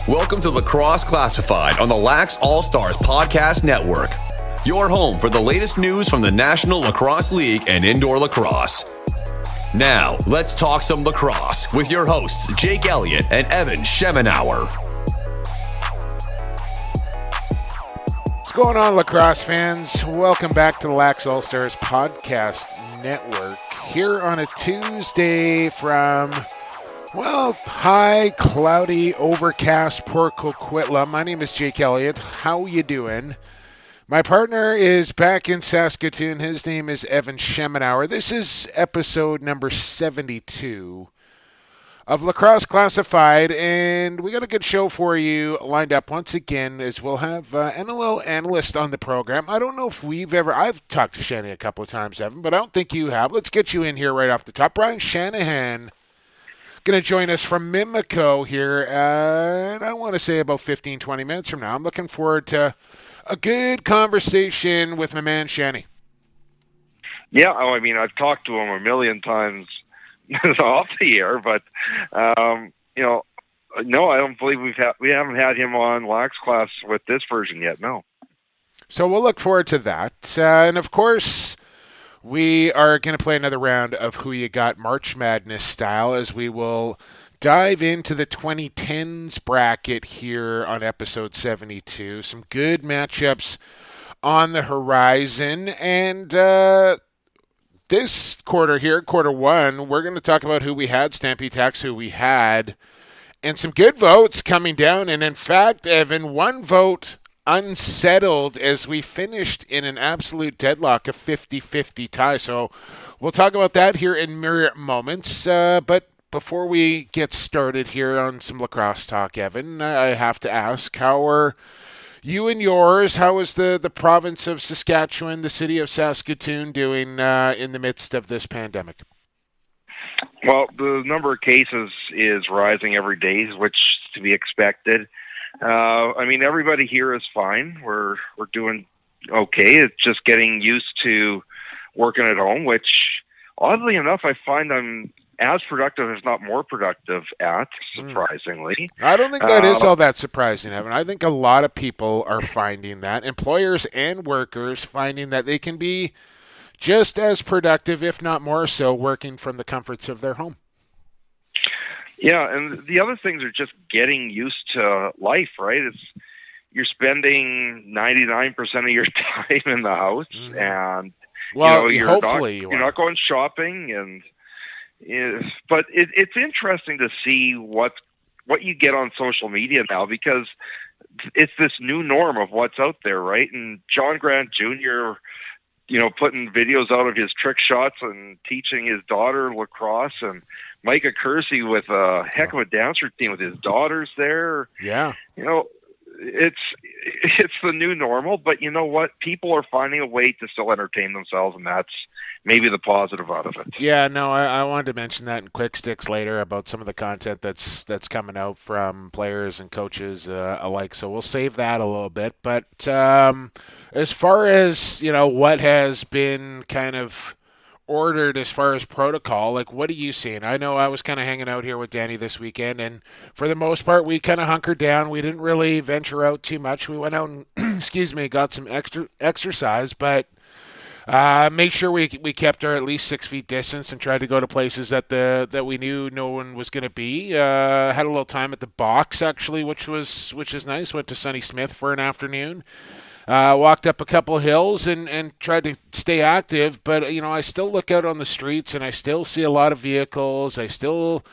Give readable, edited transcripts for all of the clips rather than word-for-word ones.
Welcome to Lacrosse Classified on the Lax All-Stars Podcast Network. Your home for the latest news from the National Lacrosse League and indoor lacrosse. Now, let's talk some lacrosse with your hosts, Jake Elliott and Evan Schemenauer. What's going on, lacrosse fans? Welcome back to the Lax All-Stars Podcast Network. Here on a Tuesday from, high, cloudy, overcast Port Coquitlam. My name is Jake Elliott. How you doing? My partner is back in Saskatoon. His name is Evan Schemenauer. This is episode number 72 of Lacrosse Classified, and we got a good show for you lined up once again, as we'll have NLL analyst on the program. I don't know if I've talked to Shanahan a couple of times, Evan, but I don't think you have. Let's get you in here right off the top. Brian Shanahan going to join us from Mimico here, and I want to say about 15, 20 minutes from now. I'm looking forward to a good conversation with my man, Shanny. Yeah, I've talked to him a million times off the air, but no, I don't believe we haven't had him on Lax Class with this version yet. No. So we'll look forward to that, and of course, we are going to play another round of Who You Got March Madness style, as we will dive into the 2010s bracket here on episode 72. Some good matchups on the horizon, and this quarter here, quarter one, we're going to talk about who we had, Stampede Tack, who we had, and some good votes coming down. And in fact, Evan, one vote unsettled as we finished in an absolute deadlock, a 50-50 tie. So we'll talk about that here in mere moments. But before we get started here on some lacrosse talk, Evan, I have to ask, how are you and yours? How is the province of Saskatchewan, the city of Saskatoon, doing in the midst of this pandemic? Well, the number of cases is rising every day, which is to be expected. Everybody here is fine. We're doing okay. It's just getting used to working at home, which, oddly enough, I find I'm as productive, if not more productive at, surprisingly. I don't think that is all that surprising, Evan. I think a lot of people are finding that, employers and workers finding that they can be just as productive, if not more so, working from the comforts of their home. Yeah, and the other things are just getting used to life, right? You're spending 99% of your time in the house, and you're not going shopping, and but it's interesting to see what you get on social media now, because it's this new norm of what's out there, right? And John Grant Jr., putting videos out of his trick shots and teaching his daughter lacrosse, and Micah Kersey with a heck of a dance routine with his daughters there. Yeah. It's the new normal, but you know what? People are finding a way to still entertain themselves, and that's maybe the positive out of it. Yeah, no, I wanted to mention that in quick sticks later about some of the content that's coming out from players and coaches alike. So we'll save that a little bit. But as far as, what has been kind of ordered as far as protocol, like, what are you seeing? I know I was kind of hanging out here with Danny this weekend, and for the most part, we kind of hunkered down. We didn't really venture out too much. We went out and, got some extra exercise, but made sure we kept our at least 6 feet distance and tried to go to places that we knew no one was going to be. Had a little time at the box, actually, which is nice. Went to Sunny Smith for an afternoon. Walked up a couple hills and tried to stay active, but I still look out on the streets and I still see a lot of vehicles. I still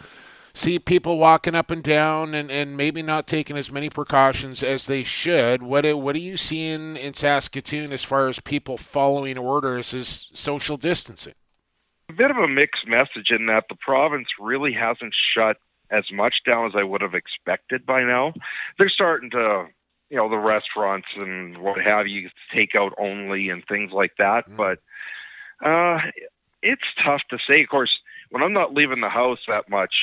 see people walking up and down and maybe not taking as many precautions as they should. What are you seeing in Saskatoon as far as people following orders as social distancing? A bit of a mixed message in that the province really hasn't shut as much down as I would have expected by now. They're starting to, the restaurants and what have you, take out only and things like that. But it's tough to say. Of course, when I'm not leaving the house that much,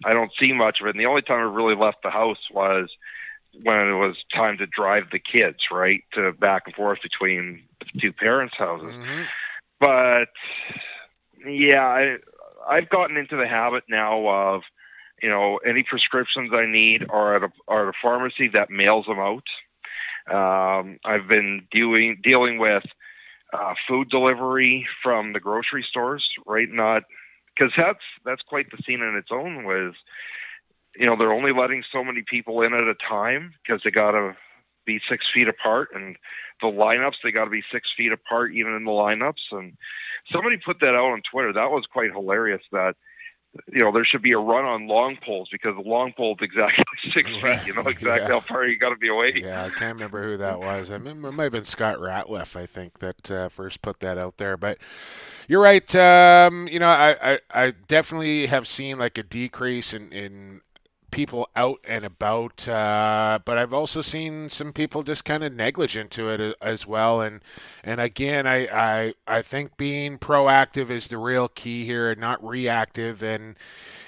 I don't see much of it. And the only time I really left the house was when it was time to drive the kids, right, to back and forth between the two parents' houses. Mm-hmm. But, yeah, I've gotten into the habit now of, Any prescriptions I need are at a pharmacy that mails them out. I've been dealing with food delivery from the grocery stores, right? Not because that's quite the scene in its own. Was they're only letting so many people in at a time because they got to be 6 feet apart, and the lineups they got to be 6 feet apart even in the lineups. And somebody put that out on Twitter. That was quite hilarious. That there should be a run on long poles because the long pole is exactly 6 feet. You know exactly how far you got to be away. Yeah, I can't remember who that was. I mean, it might have been Scott Ratliff, I think, that first put that out there. But you're right. I definitely have seen like a decrease in people out and about, but I've also seen some people just kind of negligent to it as well. And again, I think being proactive is the real key here and not reactive. And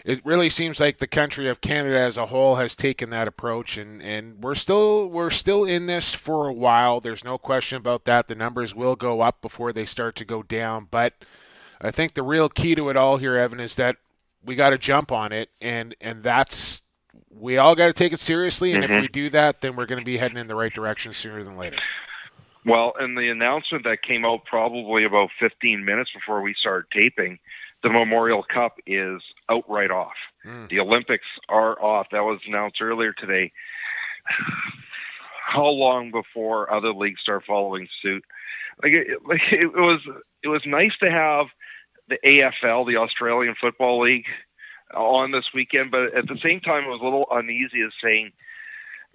it really seems like the country of Canada as a whole has taken that approach, and we're still in this for a while. There's no question about that. The numbers will go up before they start to go down. But I think the real key to it all here, Evan, is that we got to jump on it, and that's we all got to take it seriously, and if we do that, then we're going to be heading in the right direction sooner than later. Well, and the announcement that came out probably about 15 minutes before we started taping, the Memorial Cup is outright off. The Olympics are off. That was announced earlier today. How long before other leagues start following suit? It was nice to have the AFL, the Australian Football League, on this weekend, but at the same time, it was a little uneasy as saying,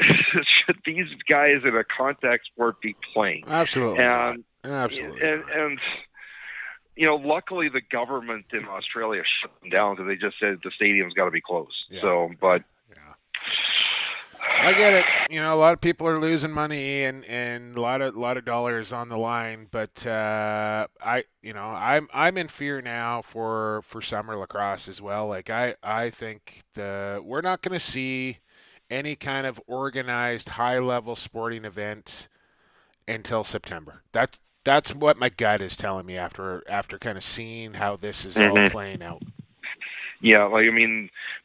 should these guys in a contact sport be playing? Absolutely. Absolutely. And luckily the government in Australia shut them down because they just said the stadium's got to be closed. Yeah. So, but I get it. A lot of people are losing money and a lot of dollars on the line, but I'm in fear now for summer lacrosse as well. Like I think we're not going to see any kind of organized high level sporting event until September. That's what my gut is telling me after kind of seeing how this is all playing out. Yeah,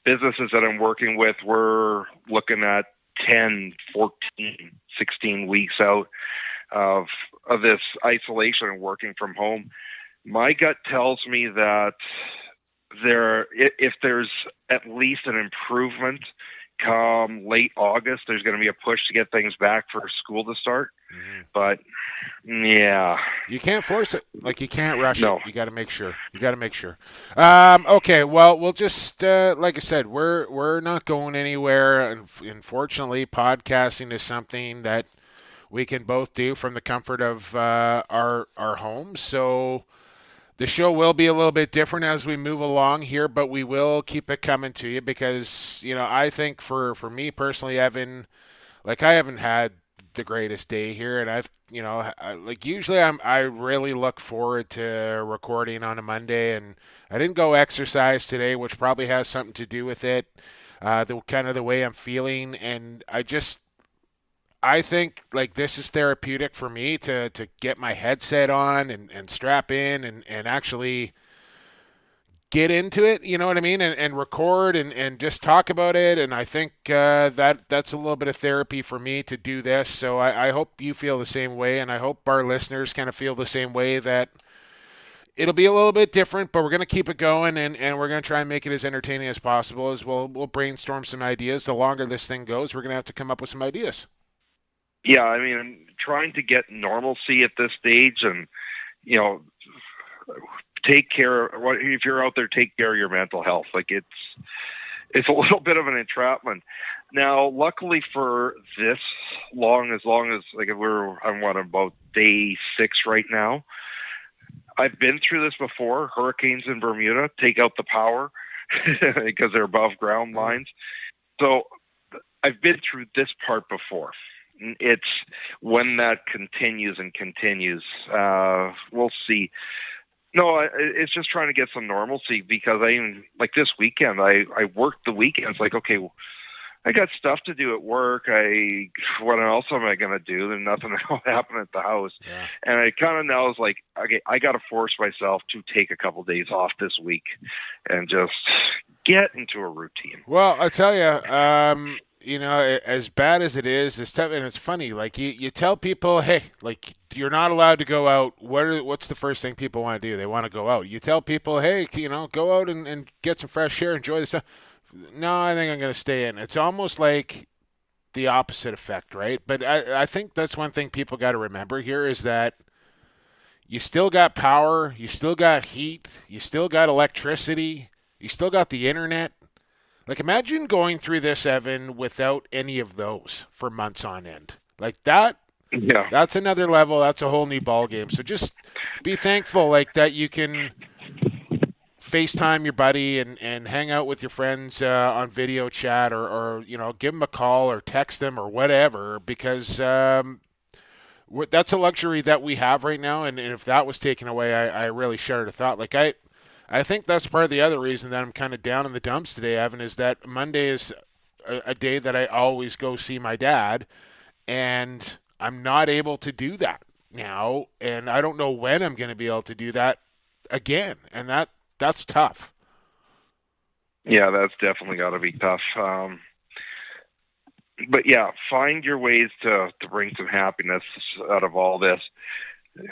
businesses that I'm working with, we're looking at 10, 14, 16 weeks out of this isolation and working from home. My gut tells me that if there's at least an improvement come late August, there's going to be a push to get things back for school to start. But yeah, you can't force it. Like you can't rush it. You got to make sure. Okay. Well, we'll just like I said, we're not going anywhere. Unfortunately, podcasting is something that we can both do from the comfort of our homes. So the show will be a little bit different as we move along here, but we will keep it coming to you because I think for me personally, Evan, like I haven't had the greatest day here, and I've usually I really look forward to recording on a Monday, and I didn't go exercise today, which probably has something to do with it, the way I'm feeling, and I think like this is therapeutic for me to get my headset on and strap in and actually get into it, you know what I mean, and record and just talk about it. And I think that's a little bit of therapy for me to do this. So I hope you feel the same way, and I hope our listeners kind of feel the same way, that it'll be a little bit different, but we're going to keep it going, and we're going to try and make it as entertaining as possible. As we'll brainstorm some ideas. The longer this thing goes, we're going to have to come up with some ideas. Yeah, I'm trying to get normalcy at this stage, and take care. If you're out there, take care of your mental health. Like it's a little bit of an entrapment. Now, luckily for this long as like I'm about day 6 right now. I've been through this before. Hurricanes in Bermuda take out the power because they're above ground lines. So I've been through this part before. It's when that continues, we'll see. No, it's just trying to get some normalcy because like this weekend, I worked the weekends. Like, okay, well, I got stuff to do at work. What else am I going to do? There's nothing will happen at the house. Yeah. And I kind of now was like, okay, I got to force myself to take a couple days off this week and just get into a routine. Well, I tell you, as bad as it is, it's tough, and it's funny. Like you tell people, hey, like you're not allowed to go out. What's the first thing people want to do? They want to go out. You tell people, hey, go out and get some fresh air, enjoy the sun. No, I think I'm going to stay in. It's almost like the opposite effect, right? But I think that's one thing people got to remember here is that you still got power, you still got heat, you still got electricity, you still got the internet. Like, imagine going through this, Evan, without any of those for months on end. Like that, Yeah. that's another level. That's a whole new ballgame. So just be thankful, like, that you can FaceTime your buddy and hang out with your friends on video chat or give them a call or text them or whatever, because that's a luxury that we have right now. And if that was taken away, I really shudder to thought. Like, I think that's part of the other reason that I'm kind of down in the dumps today, Evan, is that Monday is a day that I always go see my dad, and I'm not able to do that now, and I don't know when I'm going to be able to do that again, and that's tough. Yeah, that's definitely got to be tough. But yeah, find your ways to bring some happiness out of all this.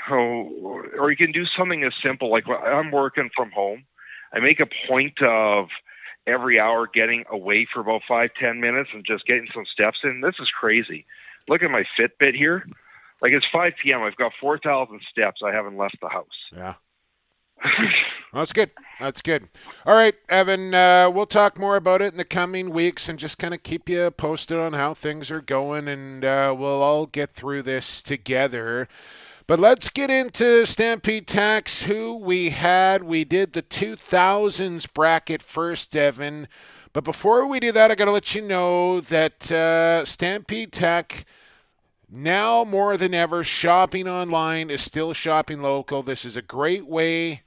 Or you can do something as simple like I'm working from home. I make a point of every hour getting away for about 5-10 minutes and just getting some steps in. This is crazy. Look at my Fitbit here. Like, it's 5 p.m. I've got 4,000 steps. I haven't left the house. Yeah. That's good. That's good. All right, Evan, we'll talk more about it in the coming weeks and just kind of keep you posted on how things are going, and we'll all get through this together. But let's get into Stampede Tack's who we had. We did the 2000s bracket first, Evan. But before we do that, I got to let you know that Stampede Tack, now more than ever, shopping online is still shopping local. This is a great way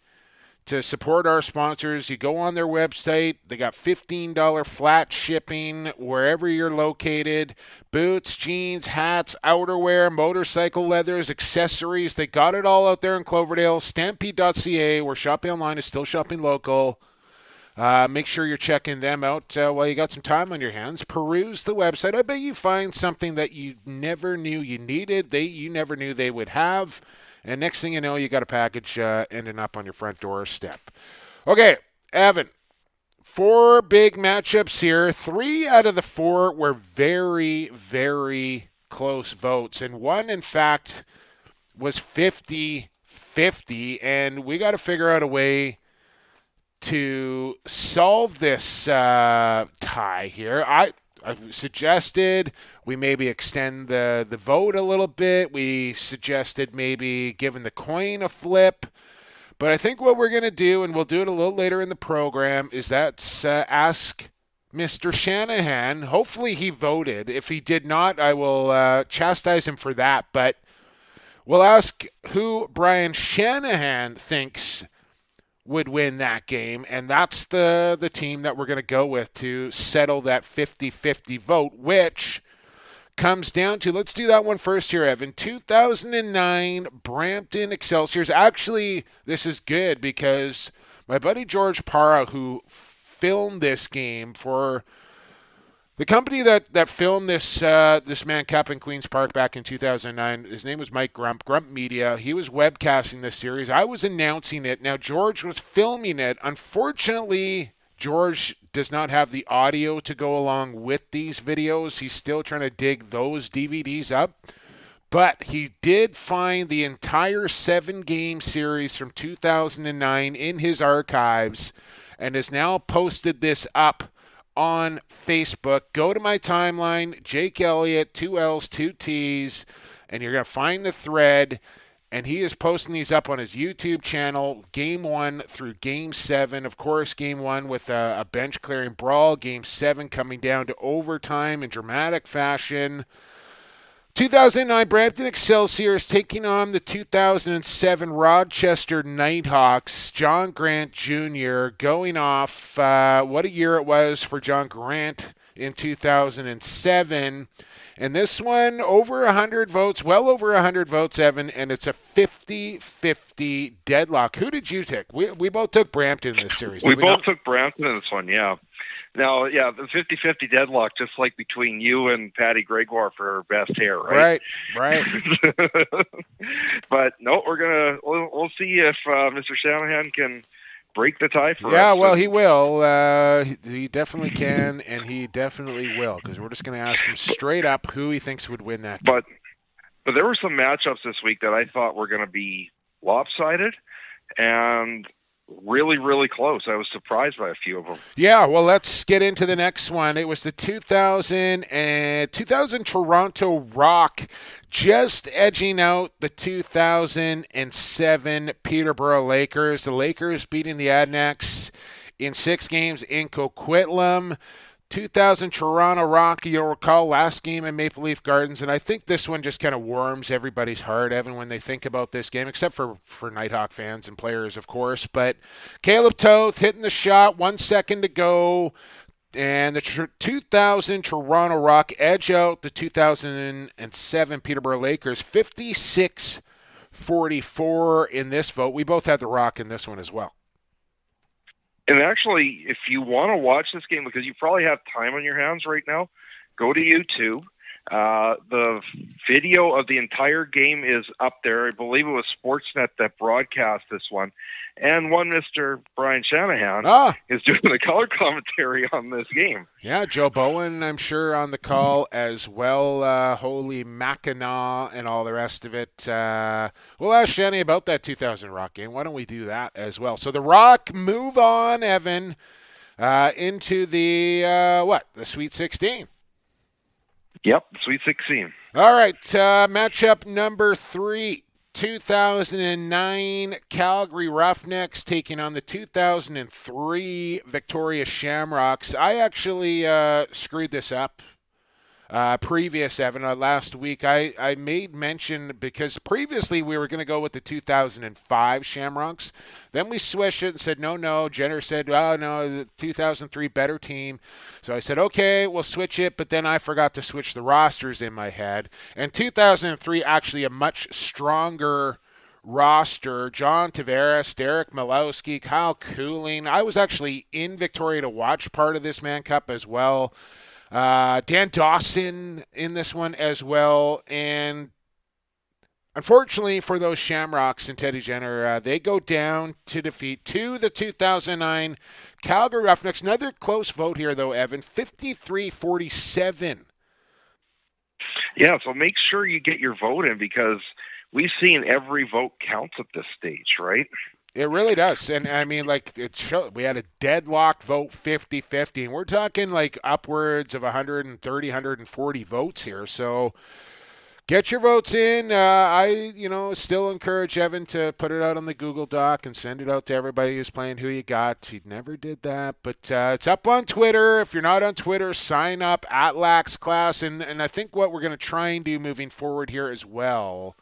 to support our sponsors. You go on their website. They got $15 flat shipping wherever you're located. Boots, jeans, hats, outerwear, motorcycle leathers, accessories. They got it all out there in Cloverdale. Stampede.ca, where shopping online is still shopping local. Make sure you're checking them out while you got some time on your hands. Peruse the website. I bet you find something that you never knew you needed, you never knew they would have. And next thing you know, you got a package ending up on your front doorstep. Okay, Evan, 4 big matchups here. 3 out of the 4 were very, very close votes. And one, in fact, was 50-50. And we got to figure out a way to solve this tie here. I suggested we maybe extend the vote a little bit. We suggested maybe giving the coin a flip. But I think what we're going to do, and we'll do it a little later in the program, is ask Mr. Shanahan. Hopefully he voted. If he did not, I will chastise him for that. But we'll ask who Brian Shanahan thinks would win that game, and that's the team that we're going to go with to settle that 50-50 vote, which comes down to, let's do that one first here, Evan. 2009 Brampton Excelsiors. Actually, this is good because my buddy George Parra, who filmed this game for the company that filmed this Man Cup in Queen's Park back in 2009, his name was Mike Grump Media. He was webcasting this series. I was announcing it. Now, George was filming it. Unfortunately, George does not have the audio to go along with these videos. He's still trying to dig those DVDs up. But he did find the entire 7-game series from 2009 in his archives and has now posted this up on Facebook. Go to my timeline, Jake Elliott, 2 L's, 2 T's, and you're going to find the thread. And he is posting these up on his YouTube channel, Game 1 through Game 7. Of course, Game 1 with a bench-clearing brawl. Game 7 coming down to overtime in dramatic fashion. 2009 Brampton Excelsiors taking on the 2007 Rochester Nighthawks. John Grant Jr. going off. What a year it was for John Grant in 2007. And this one, over 100 votes, well over 100 votes, Evan, and it's a 50-50 deadlock. Who did you pick? We both took Brampton in this series. We both took Brampton in this one, yeah. Now, yeah, the 50-50 deadlock, just like between you and Patty Gregoire for her best hair, right? Right. But no, we'll see if Mr. Shanahan can break the tie for us. Yeah, well, he will. He definitely can, and he definitely will, because we're just going to ask him straight up who he thinks would win that game. But there were some matchups this week that I thought were going to be lopsided, and really, really close. I was surprised by a few of them. Yeah, well, let's get into the next one. It was the 2000 Toronto Rock just edging out the 2007 Peterborough Lakers. The Lakers beating the Adnecks in 6 games in Coquitlam. 2000 Toronto Rock, you'll recall, last game in Maple Leaf Gardens, and I think this one just kind of warms everybody's heart, Evan, when they think about this game, except for Nighthawk fans and players, of course. But Caleb Toth hitting the shot, 1 second to go, and the 2000 Toronto Rock edge out the 2007 Peterborough Lakers, 56-44 in this vote. We both had the Rock in this one as well. And actually, if you want to watch this game, because you probably have time on your hands right now, go to YouTube. The video of the entire game is up there. I believe it was Sportsnet that broadcast this one. And one Mr. Brian Shanahan is doing the color commentary on this game. Yeah, Joe Bowen, I'm sure, on the call as well. Holy Mackinac and all the rest of it. We'll ask Shanny about that 2000 Rock game. Why don't we do that as well? So the Rock move on, Evan, into the, the Sweet 16. Yep, Sweet 16. All right, matchup number 3. 2009 Calgary Roughnecks taking on the 2003 Victoria Shamrocks. I actually screwed this up previous, Evan. Last week I made mention, because previously we were going to go with the 2005 Shamrocks. Then we switched it and said, no. Jenner said, oh, no, the 2003 better team. So I said, okay, we'll switch it. But then I forgot to switch the rosters in my head. And 2003, actually a much stronger roster. John Tavares, Derek Milowski, Kyle Cooling. I was actually in Victoria to watch part of this Man Cup as well. Dan Dawson in this one as well. And unfortunately for those Shamrocks and Teddy Jenner, they go down to defeat to the 2009 Calgary Roughnecks. Another close vote here, though, Evan, 53-47. Yeah, so make sure you get your vote in, because we've seen every vote counts at this stage, right? It really does. And I mean, like, it showed, we had a deadlocked vote 50-50, and we're talking like upwards of 130, 140 votes here. So get your votes in. I still encourage Evan to put it out on the Google Doc and send it out to everybody who's playing Who You Got. He never did that, but it's up on Twitter. If you're not on Twitter, sign up at Lax Class. And I think what we're going to try and do moving forward here as well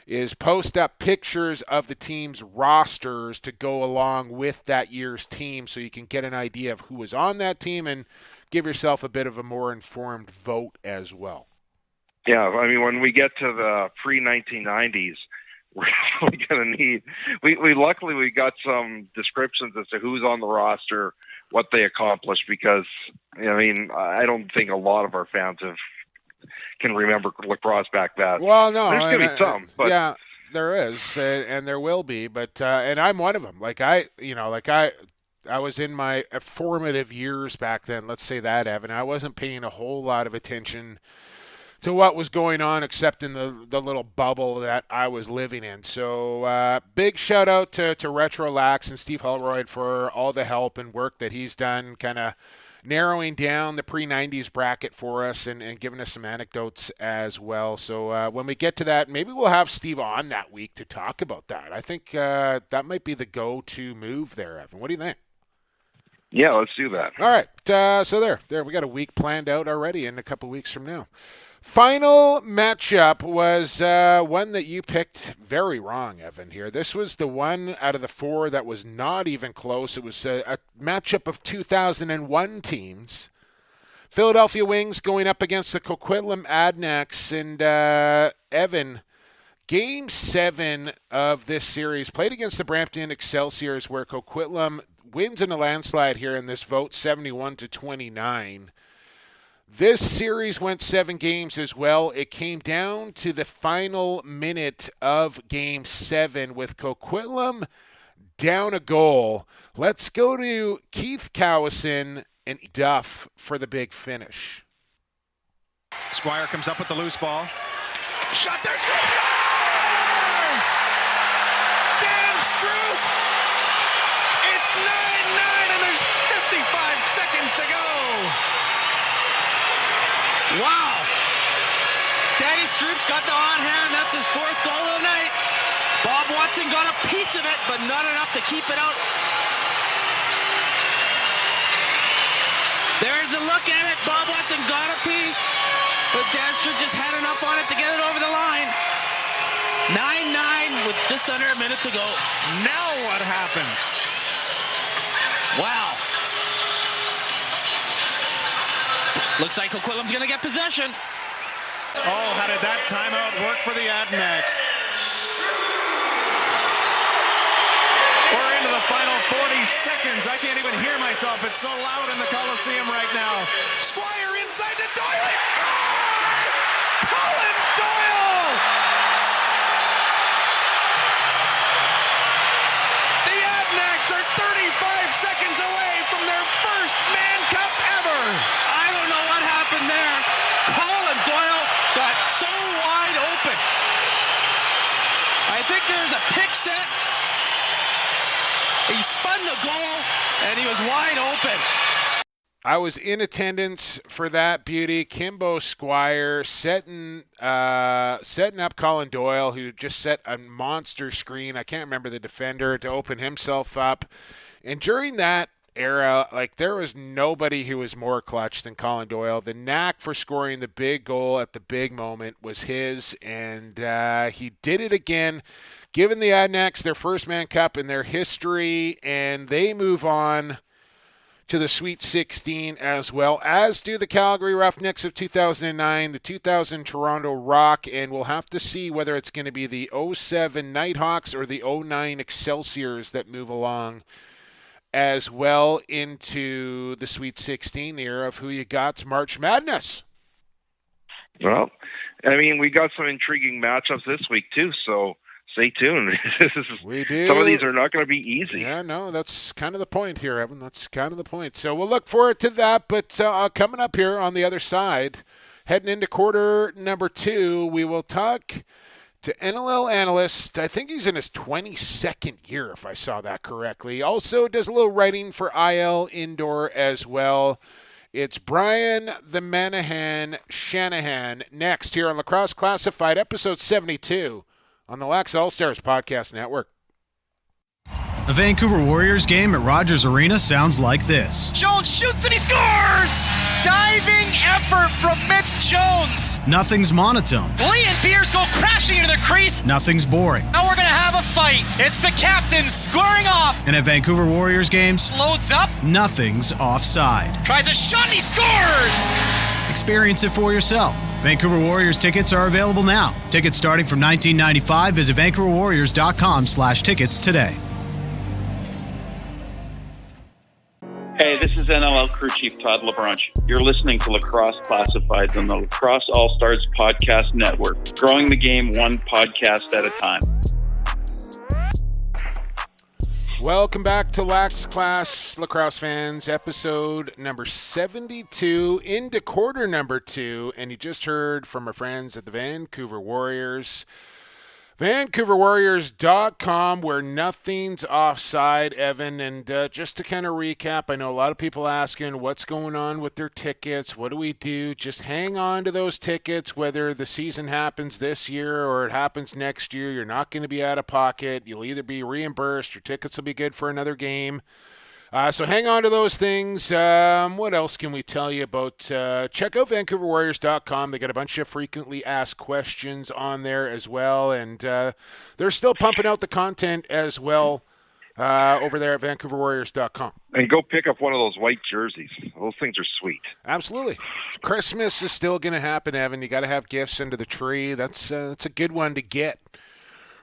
is post up pictures of the team's rosters to go along with that year's team, so you can get an idea of who was on that team and give yourself a bit of a more informed vote as well. Yeah, I mean, when we get to the pre-1990s, we're probably going to need – we luckily we got some descriptions as to who's on the roster, what they accomplished, because, I mean, I don't think a lot of our fans can remember lacrosse back then. Well, no. There's going to be some. But yeah, there is, and there will be, but and I'm one of them. I was in my formative years back then, let's say that, Evan. I wasn't paying a whole lot of attention to what was going on, except in the little bubble that I was living in. So big shout out to Retro Lax and Steve Holroyd for all the help and work that he's done, kind of narrowing down the pre-90s bracket for us and giving us some anecdotes as well. So when we get to that, maybe we'll have Steve on that week to talk about that. I think that might be the go-to move there, Evan. What do you think? Yeah, let's do that. All right. So there, we got a week planned out already in a couple weeks from now. Final matchup was one that you picked very wrong, Evan, here. This was the one out of the 4 that was not even close. It was a matchup of 2001 teams Philadelphia Wings going up against the Coquitlam Adanacs. And Evan, Game 7 of this series played against the Brampton Excelsiors, where Coquitlam wins in a landslide here in this vote, 71-29. This series went 7 games as well. It came down to the final minute of Game 7 with Coquitlam down a goal. Let's go to Keith Cowison and Duff for the big finish. Squire comes up with the loose ball. Shot there, scores! Dan Stroop! It's 9-9 and there's 55 seconds to go. Wow. Danny Stroop's got the on hand. That's his 4th goal of the night. Bob Watson got a piece of it, but not enough to keep it out. There's a look at it. Bob Watson got a piece, but Dan Stroop just had enough on it to get it over the line. 9-9 with just under a minute to go. Now what happens? Wow. Looks like Coquitlam's going to get possession. Oh, how did that timeout work for the Adanacs? We're into the final 40 seconds. I can't even hear myself. It's so loud in the Coliseum right now. Squire inside to Doyle. He scores! Colin Doyle! The Adanacs are 35 seconds away from their first Man Cup ever. I don't know what happened there. Colin Doyle got so wide open. I think there's a pick set. He spun the goal, and he was wide open. I was in attendance for that beauty. Kimbo Squire setting up Colin Doyle, who just set a monster screen. I can't remember the defender to open himself up. And during that era, like, there was nobody who was more clutch than Colin Doyle. The knack for scoring the big goal at the big moment was his, and he did it again, giving the Adanacs their first Man Cup in their history, and they move on to the Sweet 16 as well, as do the Calgary Roughnecks of 2009, the 2000 Toronto Rock, and we'll have to see whether it's going to be the 07 Nighthawks or the 09 Excelsiors that move along as well into the Sweet 16 era of who you got's March Madness. Well, I mean, we got some intriguing matchups this week too, so stay tuned. We do. Some of these are not going to be easy. Yeah, no, that's kind of the point here, Evan. That's kind of the point. So we'll look forward to that. But coming up here on the other side, heading into quarter number 2, we will talk to NLL analyst. I think he's in his 22nd year, if I saw that correctly. Also does a little writing for IL Indoor as well. It's Brian the Manahan Shanahan next here on Lacrosse Classified, episode 72 on the Lax All-Stars Podcast Network. A Vancouver Warriors game at Rogers Arena sounds like this. Jones shoots and he scores! Diving effort from Mitch Jones. Nothing's monotone. Lee and Beers go crashing into the crease. Nothing's boring. Now we're going to have a fight. It's the captain squaring off. And at Vancouver Warriors games, Loads up. nothing's offside. Tries a shot and he scores! Experience it for yourself. Vancouver Warriors tickets are available now. Tickets starting from $19.95. Visit VancouverWarriors.com/tickets today. Hey, this is NLL crew chief Todd LeBranche. You're listening to Lacrosse Classified on the Lacrosse All-Stars Podcast Network, growing the game one podcast at a time. Welcome back to Lax Class, Lacrosse fans, episode number 72, into quarter number 2, and you just heard from our friends at the Vancouver Warriors. VancouverWarriors.com, where nothing's offside, Evan. And just to kind of recap, I know a lot of people asking what's going on with their tickets. What do we do? Just hang on to those tickets, whether the season happens this year or it happens next year. You're not going to be out of pocket. You'll either be reimbursed. Your tickets will be good for another game. So hang on to those things. What else can we tell you about? Check out VancouverWarriors.com. They got a bunch of frequently asked questions on there as well. And they're still pumping out the content as well over there at VancouverWarriors.com. And go pick up one of those white jerseys. Those things are sweet. Absolutely. Christmas is still going to happen, Evan. You got to have gifts under the tree. That's a good one to get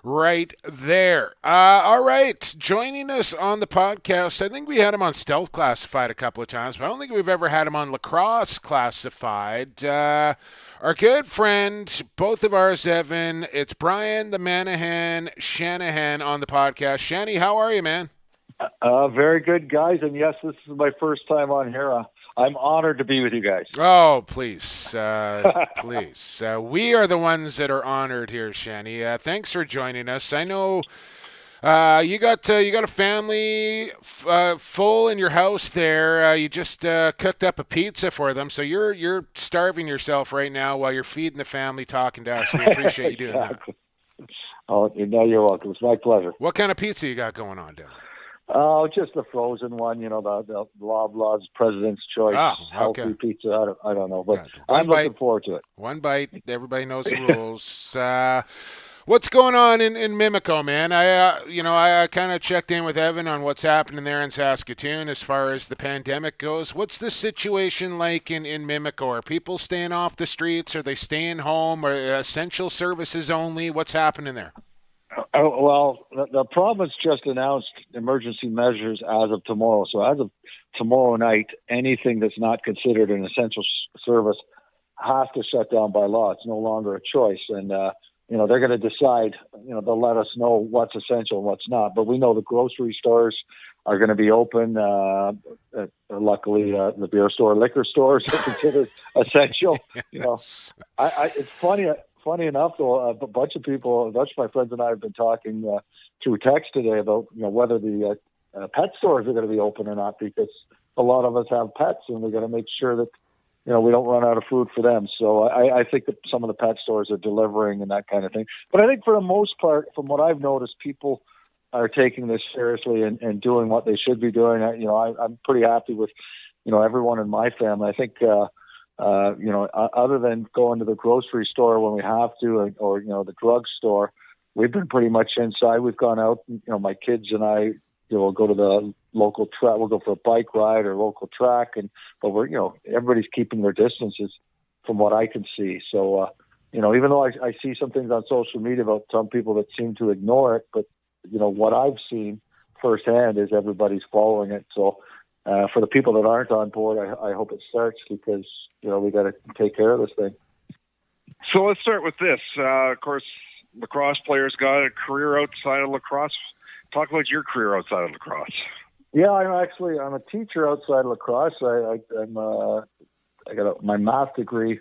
right there. All right. Joining us on the podcast, I think we had him on Stealth Classified a couple of times, but I don't think we've ever had him on Lacrosse Classified. Our good friend, both of ours, Evan, it's Brian the Manahan Shanahan on the podcast. Shanny, how are you, man? Very good, guys. And yes, this is my first time on here. I'm honored to be with you guys. Oh, please. Please. We are the ones that are honored here, Shanny. Thanks for joining us. I know you got a family full in your house there. You just cooked up a pizza for them, so you're starving yourself right now while you're feeding the family, talking to us. We appreciate you doing that. Oh, no, you're welcome. It's my pleasure. What kind of pizza you got going on, Dan? Oh, just the frozen one, the Loblaws President's Choice healthy pizza. I don't know, but I'm looking forward to it. One bite. Everybody knows the rules. What's going on in Mimico, man? I kind of checked in with Evan on what's happening there in Saskatoon as far as the pandemic goes. What's the situation like in Mimico? Are people staying off the streets? Are they staying home? Are essential services only? What's happening there? Well, the province just announced emergency measures as of tomorrow. So as of tomorrow night, anything that's not considered an essential service has to shut down by law. It's no longer a choice. And, they're going to decide, they'll let us know what's essential and what's not. But we know the grocery stores are going to be open. Luckily, the beer store, liquor stores are considered essential. Yes. It's funny enough, though, a bunch of my friends and I have been talking through text today about whether the pet stores are going to be open or not, because a lot of us have pets and we're going to make sure that we don't run out of food for them. So I think that some of the pet stores are delivering and that kind of thing. But I think for the most part, from what I've noticed, people are taking this seriously and doing what they should be doing. I'm pretty happy with everyone in my family. I think. Other than going to the grocery store when we have to, or the drugstore, we've been pretty much inside. We've gone out. My kids and I, we'll go to the local track. We'll go for a bike ride or local track, but we're everybody's keeping their distances from what I can see. So even though I see some things on social media about some people that seem to ignore it, but what I've seen firsthand is everybody's following it. So. For the people that aren't on board, I hope it starts, because we got to take care of this thing. So let's start with this. Of course, lacrosse players got a career outside of lacrosse. Talk about your career outside of lacrosse. Yeah, I'm a teacher outside of lacrosse. I got my math degree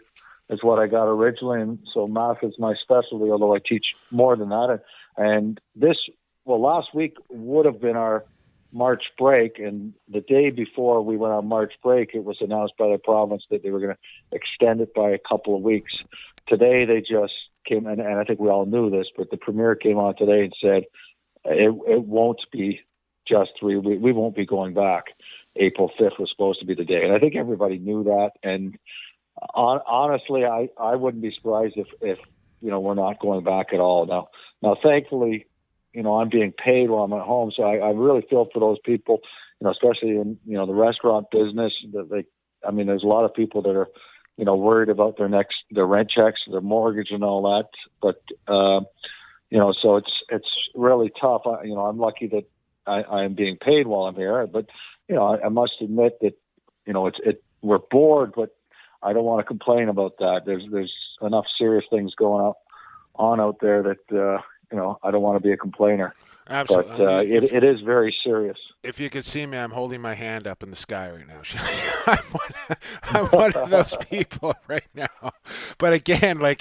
is what I got originally, and so math is my specialty. Although I teach more than that, and last week would have been our March break, and the day before we went on March break, it was announced by the province that they were going to extend it by a couple of weeks. Today they just came, and I think we all knew this, but the premier came on today and said it won't be just 3 weeks. We won't be going back. April 5th was supposed to be the day, and I think everybody knew that. And honestly, I wouldn't be surprised if we're not going back at all. Now, thankfully, I'm being paid while I'm at home. So I really feel for those people, especially in, the restaurant business. There's a lot of people that are, worried about their rent checks, their mortgage and all that. But, so it's really tough. I'm lucky that I am being paid while I'm here. But, I must admit that, we're bored, but I don't want to complain about that. There's enough serious things going on out there that, I don't want to be a complainer. Absolutely. But it is very serious. If you could see me, I'm holding my hand up in the sky right now. I'm one of those people right now. But again, I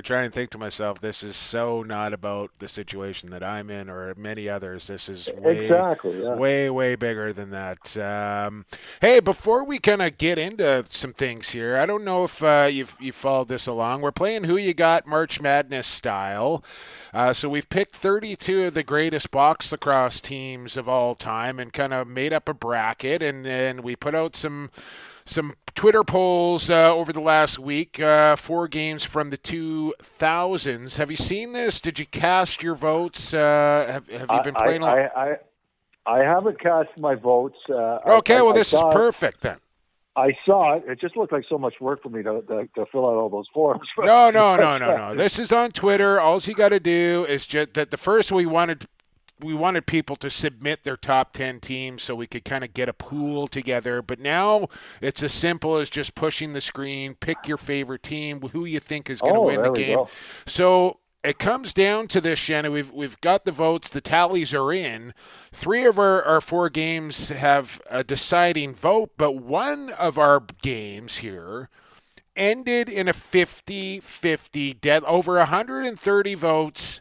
try and think to myself, this is so not about the situation that I'm in or many others. This is way bigger than that. Hey, before we kind of get into some things here, I don't know if you've followed this along. We're playing Who You Got March Madness style. So we've picked 32 of the greatest box lacrosse teams of all time and kind of made up a bracket, and we put out some some Twitter polls over the last week. 4 games from the 2000s. Have you seen this? Did you cast your votes? Have you been playing? I haven't cast my votes. Okay, this is perfect then. I saw it. It just looked like so much work for me to fill out all those forms. No. This is on Twitter. All you got to do is just that. The first we wanted people to submit their top 10 teams so we could kind of get a pool together. But now it's as simple as just pushing the screen, pick your favorite team, who you think is going to win the game. Go. So it comes down to this, Shannon. We've got the votes. The tallies are in. 3 of our 4 games have a deciding vote, but one of our games here ended in a 50-50 over 130 votes.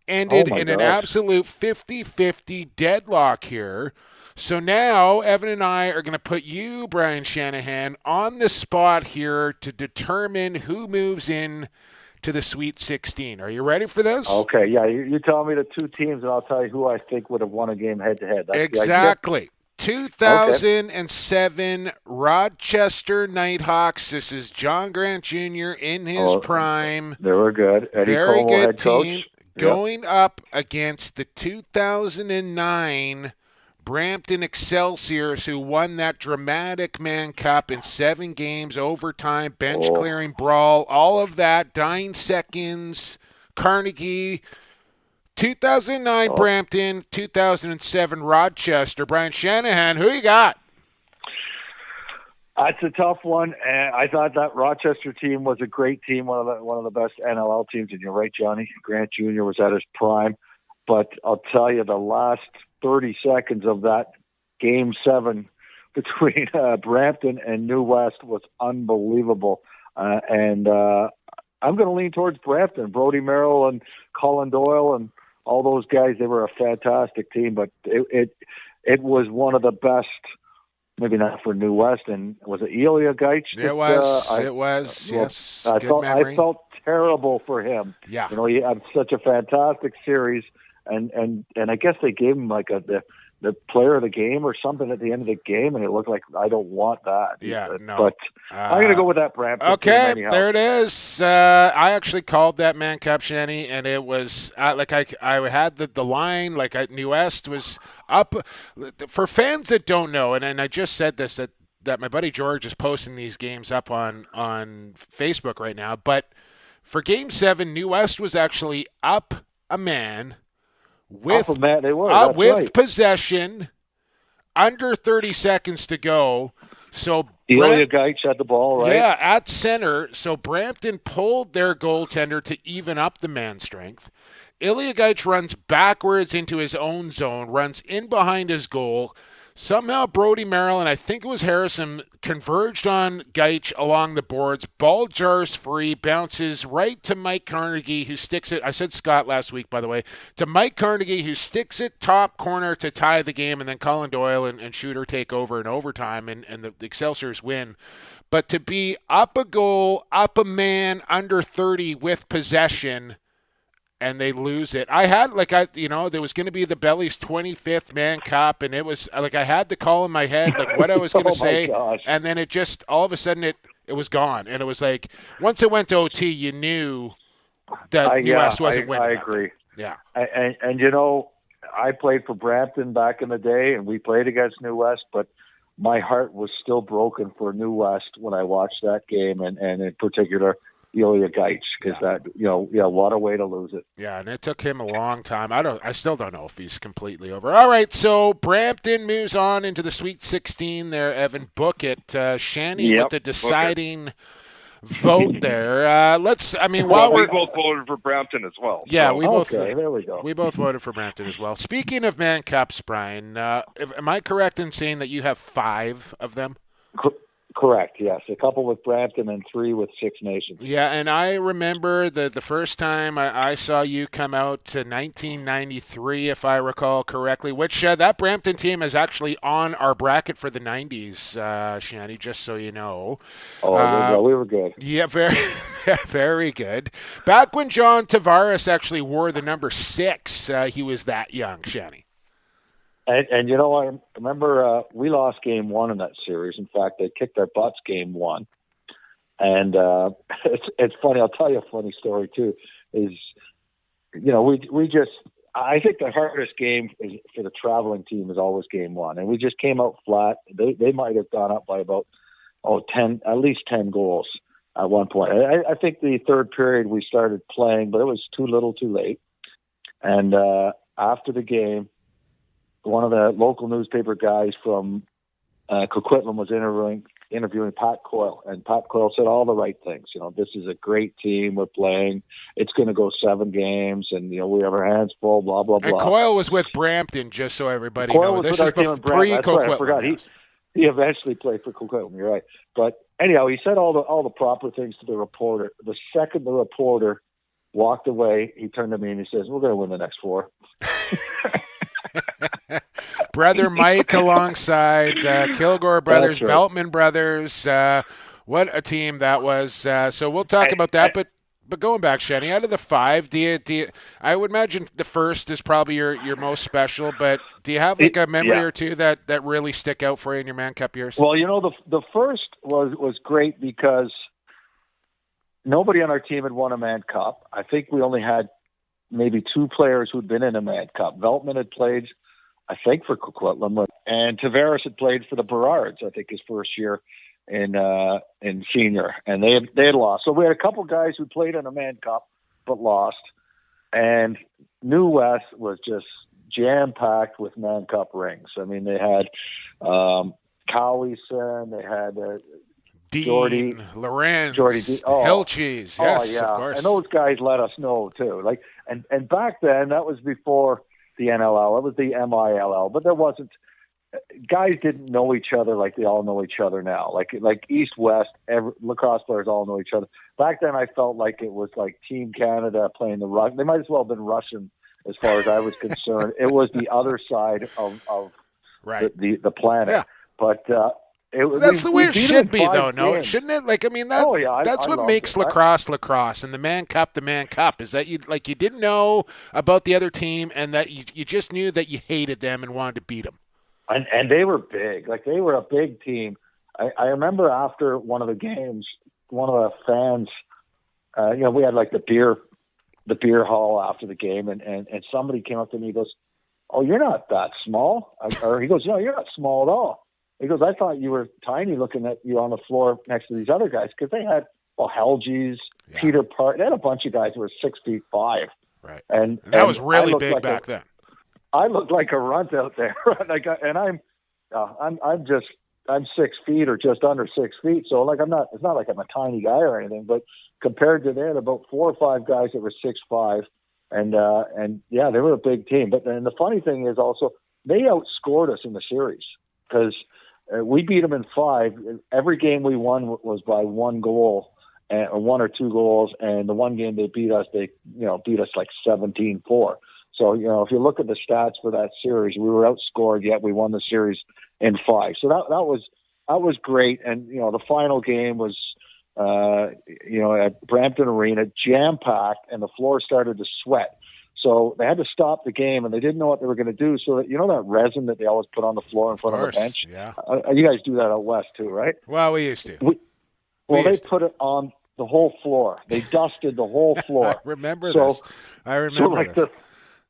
Ended in an absolute 50-50 deadlock here. So now Evan and I are going to put you, Brian Shanahan, on the spot here to determine who moves in to the Sweet 16. Are you ready for this? Okay, yeah. You tell me the 2 teams, and I'll tell you who I think would have won a game head-to-head. Exactly. 2007 Rochester Nighthawks. This is John Grant Jr. in his prime. They were good. Eddie Very Como, good head team. coach. Going up against the 2009 Brampton Excelsiors, who won that dramatic Man Cup in 7 games, overtime, bench-clearing brawl, all of that, dying seconds, Carnegie. 2009 Brampton, 2007 Rochester. Brian Shanahan, who you got? That's a tough one. And I thought that Rochester team was a great team, one of the best NLL teams. And you're right, Johnny. Grant Jr. was at his prime. But I'll tell you, the last 30 seconds of that Game 7 between Brampton and New West was unbelievable. And I'm going to lean towards Brampton. Brody Merrill and Colin Doyle and all those guys, they were a fantastic team. But it was one of the best, maybe not for New West. And was it Ilya Gaich? It was. Yes. I felt terrible for him. Yeah. You know, he had such a fantastic series. And I guess they gave him like the player of the game or something at the end of the game, and it looked like I don't want that. Yeah, no. But I'm going to go with that Brampton. Okay, there it is. I actually called that Man Cup, Shanny, and it was I had the line like New West was up. For fans that don't know, and I just said this that my buddy George is posting these games up on Facebook right now. But for Game 7, New West was actually up a man. With possession, under 30 seconds to go. So Ilya Gaich had the ball, right? Yeah, at center. So Brampton pulled their goaltender to even up the man strength. Ilya Gaich runs backwards into his own zone, runs in behind his goal. Somehow Brody Merrill and I think it was Harrison converged on Gaich along the boards. Ball jars free, bounces right to Mike Carnegie, who sticks it. I said Scott last week, by the way. To Mike Carnegie, who sticks it top corner to tie the game, and then Colin Doyle and Shooter take over in overtime, and the Excelsiors win. But to be up a goal, up a man, under 30 with possession, and they lose it. I had there was going to be the Belly's 25th Man Cup, and it was like I had the call in my head, like what I was going to say, and then it just all of a sudden it was gone, and it was like once it went to OT, you knew that New West wasn't winning. I agree. Yeah, and you know, I played for Brampton back in the day, and we played against New West, but my heart was still broken for New West when I watched that game, and in particular Ilya Gaich, because what a way to lose it. Yeah, and it took him a long time. I still don't know if he's completely over. All right, so Brampton moves on into the Sweet 16 there, Evan. Book it. Shanny with the deciding vote there. We both voted for Brampton as well. Yeah, so. There we go. We both voted for Brampton as well. Speaking of Man Cups, Brian, am I correct in saying that you have 5 of them? Correct, yes. A couple with Brampton and 3 with Six Nations. Yeah, and I remember the first time I saw you come out to 1993, if I recall correctly, which that Brampton team is actually on our bracket for the 90s, Shanny, just so you know. We were good. Yeah, very good. Back when John Tavares actually wore the number 6, he was that young, Shanny. And you know, I remember we lost game one in that series. In fact, they kicked our butts game one. And it's funny. I'll tell you a funny story too. Is, you know, we just, I think the hardest game for the traveling team is always game one, and we just came out flat. They might have gone up by about 10, at least 10 goals at one point. I think the third period we started playing, but it was too little, too late. And after the game, one of the local newspaper guys from Coquitlam was interviewing Pat Coyle, and Pat Coyle said all the right things. You know, this is a great team we're playing. It's going to go 7 games, and you know we have our hands full. Blah blah blah. And Coyle was with Brampton, just so everybody Coyle knows. was This with is our team in pre Brampton. That's right, I Coquitlam. forgot. Yes. He eventually played for Coquitlam. You're right, but anyhow, he said all the proper things to the reporter. The second the reporter walked away, he turned to me and he says, "We're going to win the next 4." Brother Mike alongside Kilgore brothers, right. Veltman brothers. What a team that was. So we'll talk about that. But going back, Shenny, out of the 5, do you? I would imagine the first is probably your most special. But do you have like a memory or two that really stick out for you in your Man Cup years? Well, you know, the first was great because nobody on our team had won a Man Cup. I think we only had maybe 2 players who'd been in a Man Cup. Veltman had played, I think, for Coquitlam, and Tavares had played for the Berards, I think, his first year in senior, and they had lost. So we had a couple guys who played in a Man Cup but lost, and New West was just jam-packed with Man Cup rings. I mean, they had Cowieson, they had Dean, Jordy, Lorenz, Hilchees, yes, of course. And those guys let us know too. Like, and back then that was before the NLL. It was the MILL, but there wasn't. Guys didn't know each other like they all know each other now. Like East West, lacrosse players all know each other. Back then, I felt like it was like Team Canada playing the Russian. They might as well have been Russian as far as I was concerned. It was the other side of the planet. Yeah. But that's the way it should be, though. No, shouldn't it? Like, I mean, that's what makes lacrosse. And the Man Cup, is that you didn't know about the other team, and that you just knew that you hated them and wanted to beat them. And they were big. Like, they were a big team. I remember after one of the games, one of the fans, you know, we had like the beer hall after the game, and somebody came up to me and goes, "Oh, you're not that small." Or he goes, "No, you're not small at all." He goes, "I thought you were tiny looking at you on the floor next to these other guys," because they had, Helges, Peter Part. They had a bunch of guys who were 6'5". Right. And that was really big back then. I looked like a runt out there, and I'm 6 feet or just under 6 feet. So like it's not like I'm a tiny guy or anything, but compared to them, about 4 or 5 guys that were 6'5", and yeah, they were a big team. But then the funny thing is also they outscored us in the series because we beat them in 5. Every game we won was by 1 goal, or 1 or 2 goals, and the one game they beat us like 17-4. So, you know, if you look at the stats for that series, we were outscored, yet we won the series in 5. So that was great. And, you know, the final game was, you know, at Brampton Arena, jam-packed, and the floor started to sweat. So they had to stop the game, and they didn't know what they were going to do. So, you know that resin that they always put on the floor in front of the bench? Yeah. You guys do that out west too, right? Well, we used to. They put it on the whole floor. They dusted the whole floor. I remember this.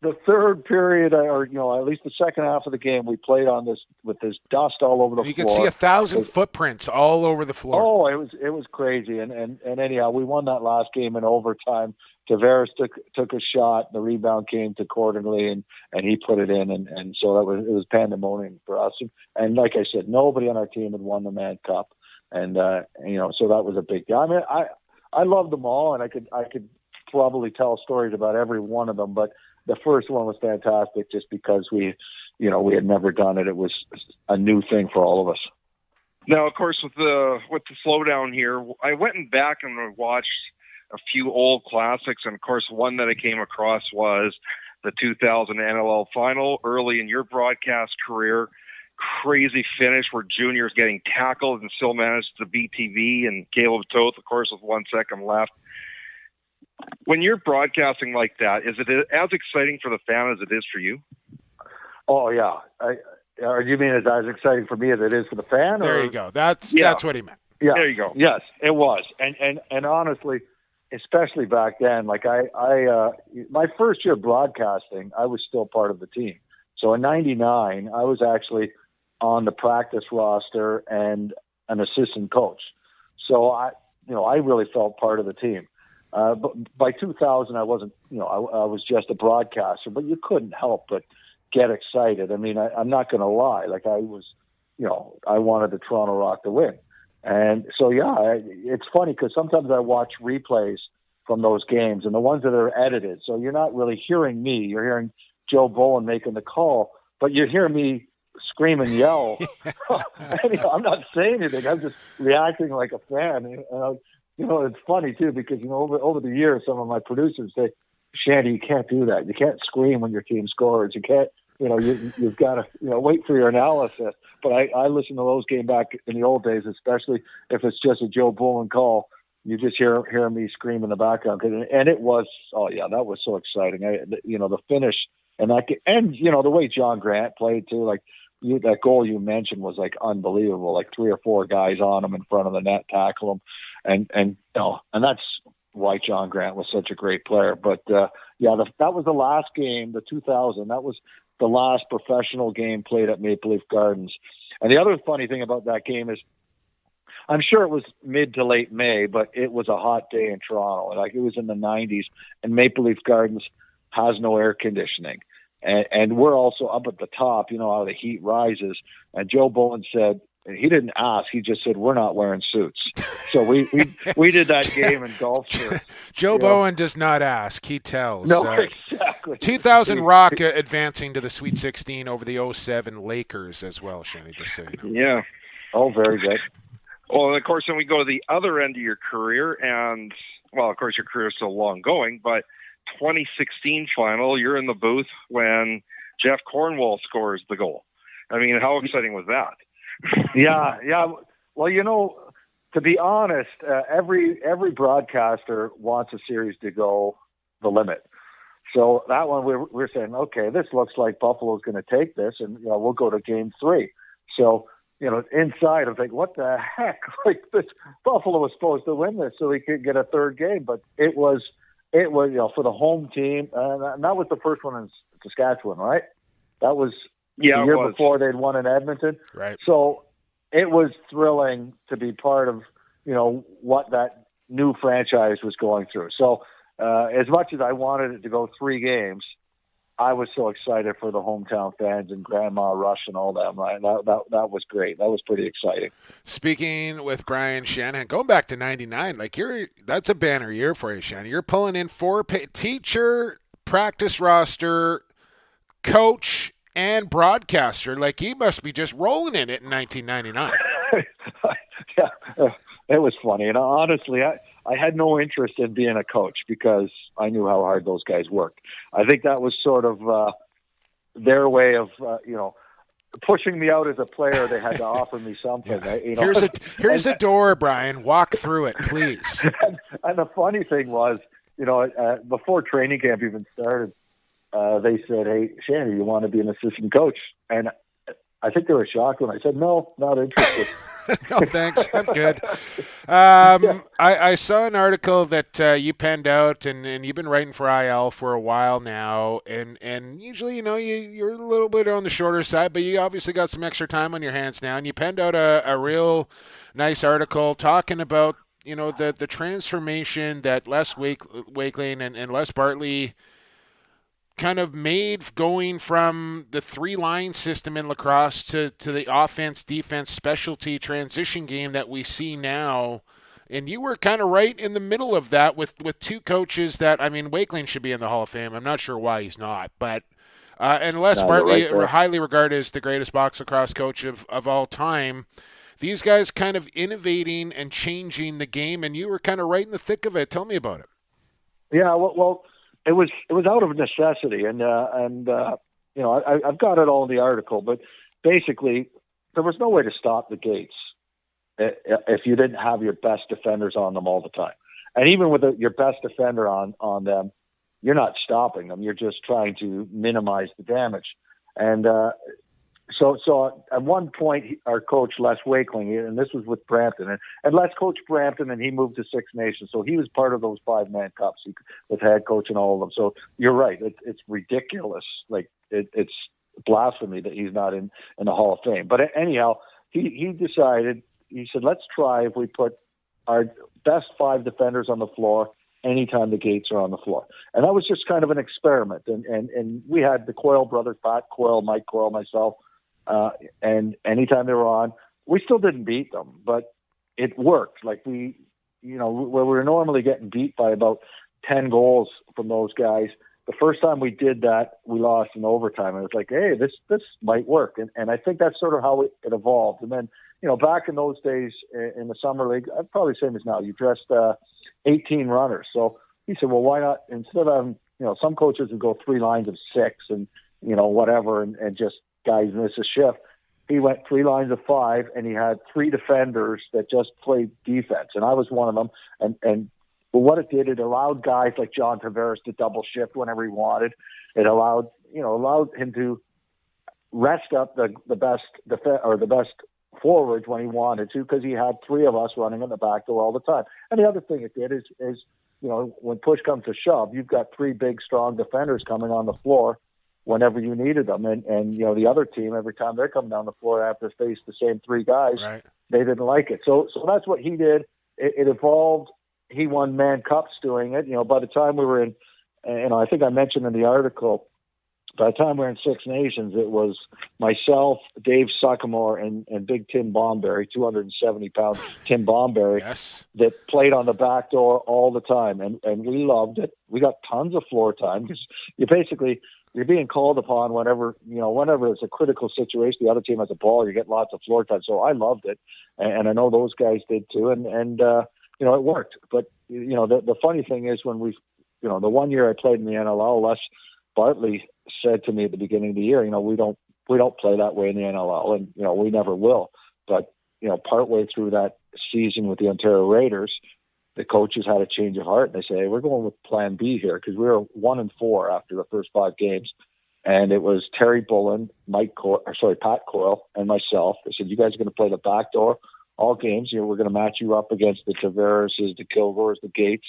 The third period, or you know, at least the second half of the game, we played on this with this dust all over the floor. You could see 1,000 footprints all over the floor. Oh, it was crazy. And anyhow, we won that last game in overtime. Tavares took a shot. The rebound came to Cordingley, and he put it in. And so it was pandemonium for us. And like I said, nobody on our team had won the Man Cup. And you know, so that was a big deal. I mean, I loved them all, and I could probably tell stories about every one of them, but the first one was fantastic just because we had never done it. It was a new thing for all of us. Now, of course, with the slowdown here, I went back and watched a few old classics, and of course, one that I came across was the 2000 NLL final early in your broadcast career. Crazy finish where Junior's getting tackled and still managed to beat TV, and Caleb Toth, of course, with 1 second left. When you're broadcasting like that, is it as exciting for the fan as it is for you? Oh yeah. Or you mean it's as exciting for me as it is for the fan? There or? you go. That's what he meant. Yeah. There you go. Yes, it was. And honestly, especially back then, like I my first year broadcasting, I was still part of the team. So in '99, I was actually on the practice roster and an assistant coach. So I really felt part of the team. But by 2000, I wasn't, I was just a broadcaster, but you couldn't help but get excited. I mean, I'm not going to lie. Like I was, I wanted the Toronto Rock to win. And so, it's funny because sometimes I watch replays from those games and the ones that are edited. So you're not really hearing me. You're hearing Joe Bowen making the call, but you're hearing me scream and yell. I'm not saying anything. I'm just reacting like a fan. It's funny too because over the years, some of my producers say, "Shandy, you can't do that. You can't scream when your team scores. You can't. You've got to wait for your analysis." But I listen to those games back in the old days, especially if it's just a Joe Bowen call. You just hear me scream in the background, and it was that was so exciting. The finish and the way John Grant played too, like. That goal you mentioned was like unbelievable. Like 3 or 4 guys on him in front of the net, tackle him, and that's why John Grant was such a great player. But that was the last game, the 2000. That was the last professional game played at Maple Leaf Gardens. And the other funny thing about that game is, I'm sure it was mid to late May, but it was a hot day in Toronto. Like it was in the 90s, and Maple Leaf Gardens has no air conditioning. And we're also up at the top, how the heat rises. And Joe Bowen said, he didn't ask, he just said, we're not wearing suits. So we did that game in golf shirts. Joe Bowen does not ask, he tells. No, exactly. 2000 Rock advancing to the Sweet 16 over the 07 Lakers as well, Shanny, just so you know. Yeah. Oh, very good. Well, and of course, then we go to the other end of your career, and, well, of course, your career is still long going, but 2016 final, you're in the booth when Jeff Cornwall scores the goal. I mean, how exciting was that? Yeah. Well, to be honest, every broadcaster wants a series to go the limit. So that one, we're saying, okay, this looks like Buffalo's going to take this, and we'll go to Game 3. So inside, I'm thinking, what the heck? Like this, Buffalo was supposed to win this so we could get a third game, but it was for the home team, and that was the first one in Saskatchewan, right? That was the year before they'd won in Edmonton. Right. So it was thrilling to be part of, what that new franchise was going through. So as much as I wanted it to go 3 games, I was so excited for the hometown fans and Grandma Rush and all that. Right? That was great. That was pretty exciting. Speaking with Brian Shanahan, going back to 99, that's a banner year for you, Shanahan. You're pulling in 4 teacher, practice roster, coach, and broadcaster. Like you must be just rolling in it in 1999. Yeah, it was funny. And honestly, I had no interest in being a coach because I knew how hard those guys worked. I think that was sort of their way of, pushing me out as a player. They had to offer me something. Yeah. Here's a door, Brian. Walk through it, please. And the funny thing was, before training camp even started, they said, "Hey, Shanny, you want to be an assistant coach?" And I think they were shocked when I said, "No, not interested." No, thanks. I'm good. I saw an article that you penned out, and you've been writing for IL for a while now, and usually, you're a little bit on the shorter side, but you obviously got some extra time on your hands now, and you penned out a real nice article talking about, the transformation that Les Wakeling and Les Bartley kind of made going from the 3-line system in lacrosse to the offense, defense, specialty transition game that we see now. And you were kind of right in the middle of that with 2 coaches that, Wakeling should be in the Hall of Fame. I'm not sure why he's not, but and Les Bartley, highly regarded as the greatest box lacrosse coach of all time. These guys kind of innovating and changing the game, and you were kind of right in the thick of it. Tell me about it. Yeah, well, it was out of necessity, and I've got it all in the article, but basically there was no way to stop the Gates if you didn't have your best defenders on them all the time. And even with your best defender on them, you're not stopping them. You're just trying to minimize the damage. And so at one point, our coach, Les Wakeling, and this was with Brampton, and Les coached Brampton, and he moved to Six Nations. So he was part of those 5-man cups. He was head coach in all of them. So you're right. It's ridiculous. Like, it's blasphemy that he's not in the Hall of Fame. But anyhow, he decided, he said, let's try if we put our best 5 defenders on the floor anytime the gates are on the floor. And that was just kind of an experiment. And we had the Coyle brothers, Pat Coyle, Mike Coyle, myself, and anytime they were on, we still didn't beat them, but it worked. Like where we were normally getting beat by about 10 goals from those guys. The first time we did that, we lost in overtime. And it was like, hey, this might work. And I think that's sort of how it evolved. And then, back in those days in the summer league, probably same as now, you dressed 18 runners. So he said, well, why not, instead of, some coaches would go 3 lines of 6 and, whatever, and just guys miss a shift. He went 3 lines of 5, and he had 3 defenders that just played defense. And I was one of them. But what it did, it allowed guys like John Tavares to double shift whenever he wanted. It allowed him to rest up the best the best forwards when he wanted to, because he had 3 of us running in the back door all the time. And the other thing it did is when push comes to shove, you've got 3 big, strong defenders coming on the floor whenever you needed them. And the other team, every time they're coming down the floor, they have to face the same 3 guys. Right. They didn't like it. So that's what he did. It evolved. He won Man Cups doing it. By the time we were in, I think I mentioned in the article, by the time we were in Six Nations, it was myself, Dave Suckamore, and Big Tim Bomberry, 270-pound Tim Bomberry, yes, that played on the back door all the time. And we loved it. We got tons of floor time because you're being called upon whenever it's a critical situation, the other team has a ball, you get lots of floor time. So I loved it. And I know those guys did too. And it worked. But, the funny thing is when the one year I played in the NLL, Les Bartley said to me at the beginning of the year, we don't play that way in the NLL, and, we never will. But, partway through that season with the Ontario Raiders, the coaches had a change of heart, and they say, hey, we're going with plan B here, because we were 1-4 after the first 5 games. And it was Terry Bullen, Pat Coyle, and myself. They said, you guys are going to play the back door all games. We're going to match you up against the Tavareses, the Kilgores, the Gates.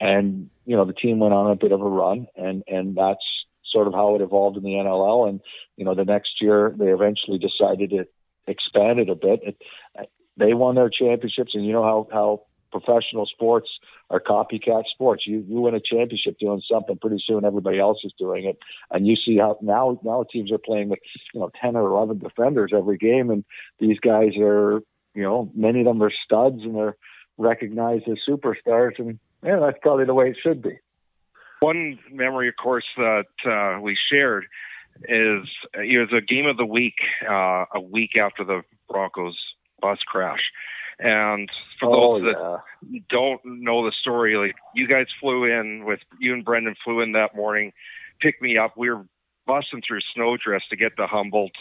And, the team went on a bit of a run, and that's sort of how it evolved in the NLL. And, the next year they eventually decided to expand it a bit. They won their championships, and how professional sports are copycat sports. You win a championship doing something, pretty soon everybody else is doing it. And you see how now teams are playing with, 10 or 11 defenders every game. And these guys are, many of them are studs, and they're recognized as superstars. And that's probably the way it should be. One memory, of course, that we shared is it was a game of the week, a week after the Broncos bus crash. And for those that don't know the story, like you guys you and Brendan flew in that morning, picked me up. We were busting through Snowdrifts to get to Humboldt,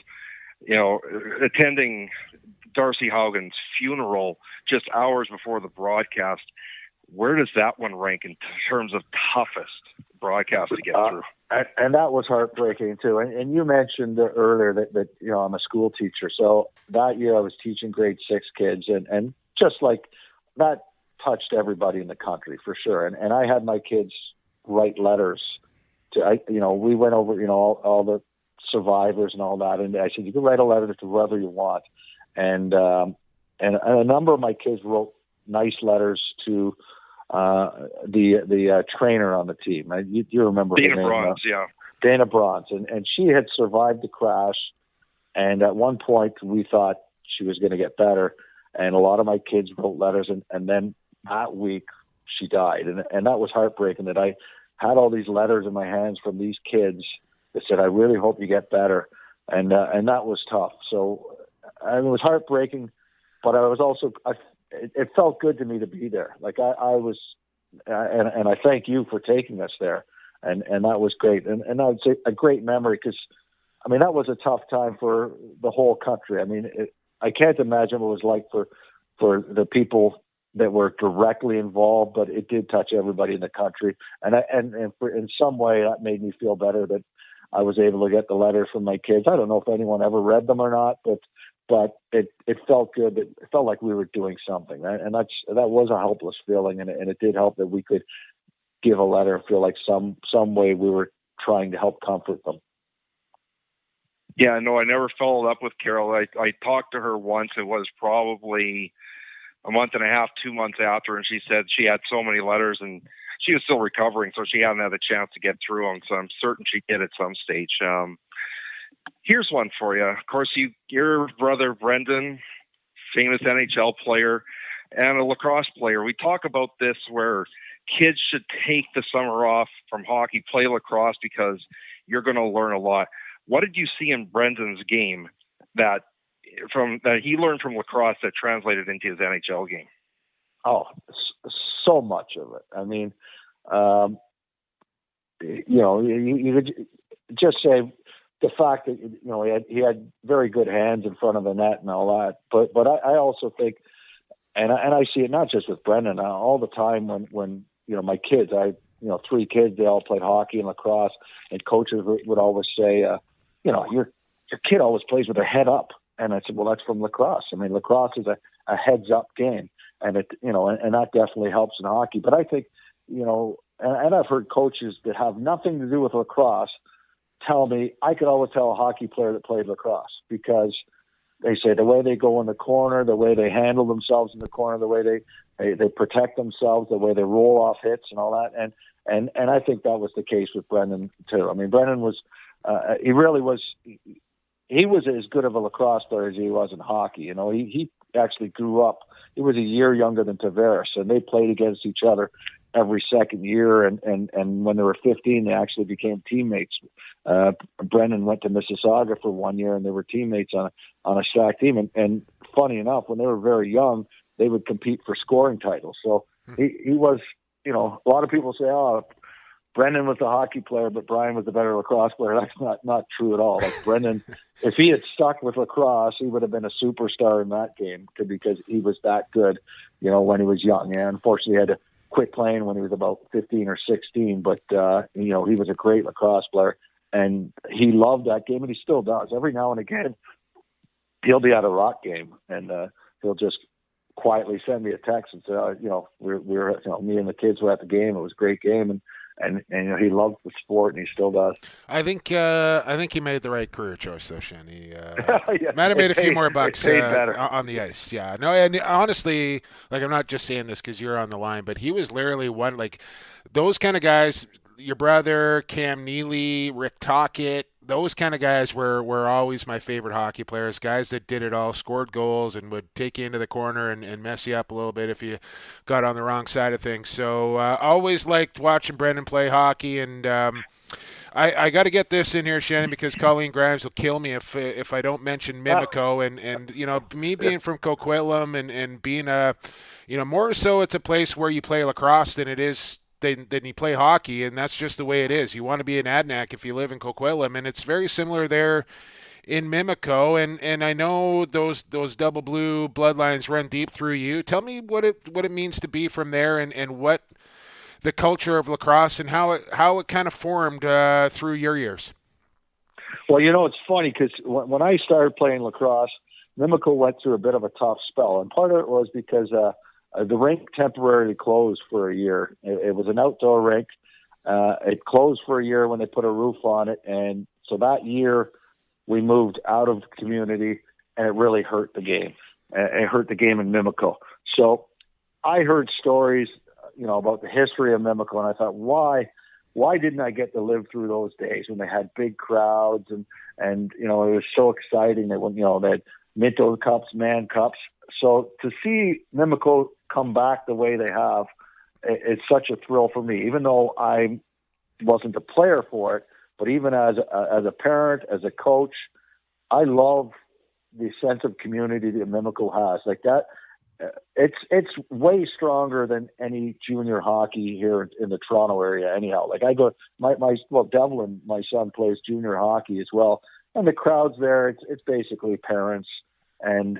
attending Darcy Haugen's funeral just hours before the broadcast. Where does that one rank in terms of toughest broadcast to get through? And that was heartbreaking too. And you mentioned earlier that I'm a school teacher. So that year I was teaching grade 6 kids, and just like that touched everybody in the country for sure. And I had my kids write letters to, we went over, all the survivors and all that. And I said, you can write a letter to whoever you want. And a number of my kids wrote nice letters to the trainer on the team. You remember Dana Bronze, yeah. Dana Bronze. And she had survived the crash. And at one point we thought she was going to get better. And a lot of my kids wrote letters. And then that week she died. And that was heartbreaking, that I had all these letters in my hands from these kids that said, I really hope you get better. And that was tough. So it was heartbreaking, but I was also, it felt good to me to be there. Like I was, and I thank you for taking us there. And that was great. And I would say a great memory, because that was a tough time for the whole country. I can't imagine what it was like for the people that were directly involved, but it did touch everybody in the country. And in some way that made me feel better that I was able to get the letters from my kids. I don't know if anyone ever read them or not, but it felt good. It felt like we were doing something, right? And that was a helpless feeling, and it did help that we could give a letter and feel like some way we were trying to help comfort them. Yeah, no, I never followed up with Carol. I talked to her once. It was probably a month and a half, 2 months after, and she said she had so many letters and she was still recovering, so she hadn't had a chance to get through them. So I'm certain she did at some stage. Here's one for you. Of course, your brother Brendan, famous NHL player and a lacrosse player. We talk about this where kids should take the summer off from hockey, play lacrosse, because you're going to learn a lot. What did you see in Brendan's game that he learned from lacrosse that translated into his NHL game? Oh, so much of it. I mean, you could just say the fact that he had very good hands in front of the net and all that. But I also think, and I see it not just with Brendan, all the time when my kids, 3 kids, they all played hockey and lacrosse, and coaches would always say, your kid always plays with their head up. And I said, well, that's from lacrosse. I mean, lacrosse is a heads up game, and and that definitely helps in hockey. But I think, and I've heard coaches that have nothing to do with lacrosse tell me, I could always tell a hockey player that played lacrosse, because they say the way they go in the corner, the way they handle themselves in the corner, the way they protect themselves, the way they roll off hits and all that. And I think that was the case with Brendan too. I mean, Brendan was, he really was, he was as good of a lacrosse player as he was in hockey. He actually grew up, he was a year younger than Tavares, and they played against each other every second year. And when they were 15, they actually became teammates. Brendan went to Mississauga for 1 year, and they were teammates on a stack team. And funny enough, when they were very young, they would compete for scoring titles. So he was, a lot of people say, oh, Brendan was the hockey player, but Brian was the better lacrosse player. That's not true at all. Like Brendan, if he had stuck with lacrosse, he would have been a superstar in that game because he was that good, when he was young. Yeah, unfortunately, he had to quit playing when he was about 15 or 16, but, he was a great lacrosse player, and he loved that game, and he still does. Every now and again, he'll be at a rock game, and he'll just quietly send me a text and say, we're me and the kids were at the game. It was a great game, and he loved the sport, and he still does. I think he made the right career choice, though, Shan. He might have made a few more bucks on the ice. Yeah, no, and honestly, like, I'm not just saying this because you're on the line, but he was literally one, like, those kind of guys. Your brother, Cam Neely, Rick Tocchet, those kind of guys were always my favorite hockey players, guys that did it all, scored goals, and would take you into the corner and mess you up a little bit if you got on the wrong side of things. So always liked watching Brendan play hockey, and I got to get this in here, Shannon, because Colleen Grimes will kill me if I don't mention Mimico, and me being from Coquitlam and being more so it's a place where you play lacrosse than it is than you play hockey, and that's just the way it is. You want to be an Adnak if you live in Coquitlam, and it's very similar there in Mimico, and I know those double blue bloodlines run deep through you. Tell me what it means to be from there, and what the culture of lacrosse and how it kind of formed through your years. Well, it's funny because when I started playing lacrosse, Mimico went through a bit of a tough spell, and part of it was because the rink temporarily closed for a year. It was an outdoor rink. It closed for a year when they put a roof on it. And so that year we moved out of the community, and it really hurt the game. It hurt the game in Mimico. So I heard stories, about the history of Mimico, and I thought, why didn't I get to live through those days when they had big crowds and it was so exciting. They had Minto Cups, Man Cups. So to see Mimico come back the way they have, it's such a thrill for me, even though I wasn't a player for it. But even as a parent, as a coach, I love the sense of community that Mimico has. Like that, it's way stronger than any junior hockey here in the Toronto area. Anyhow, like I go, Devlin, my son, plays junior hockey as well, and the crowds there, it's basically parents and.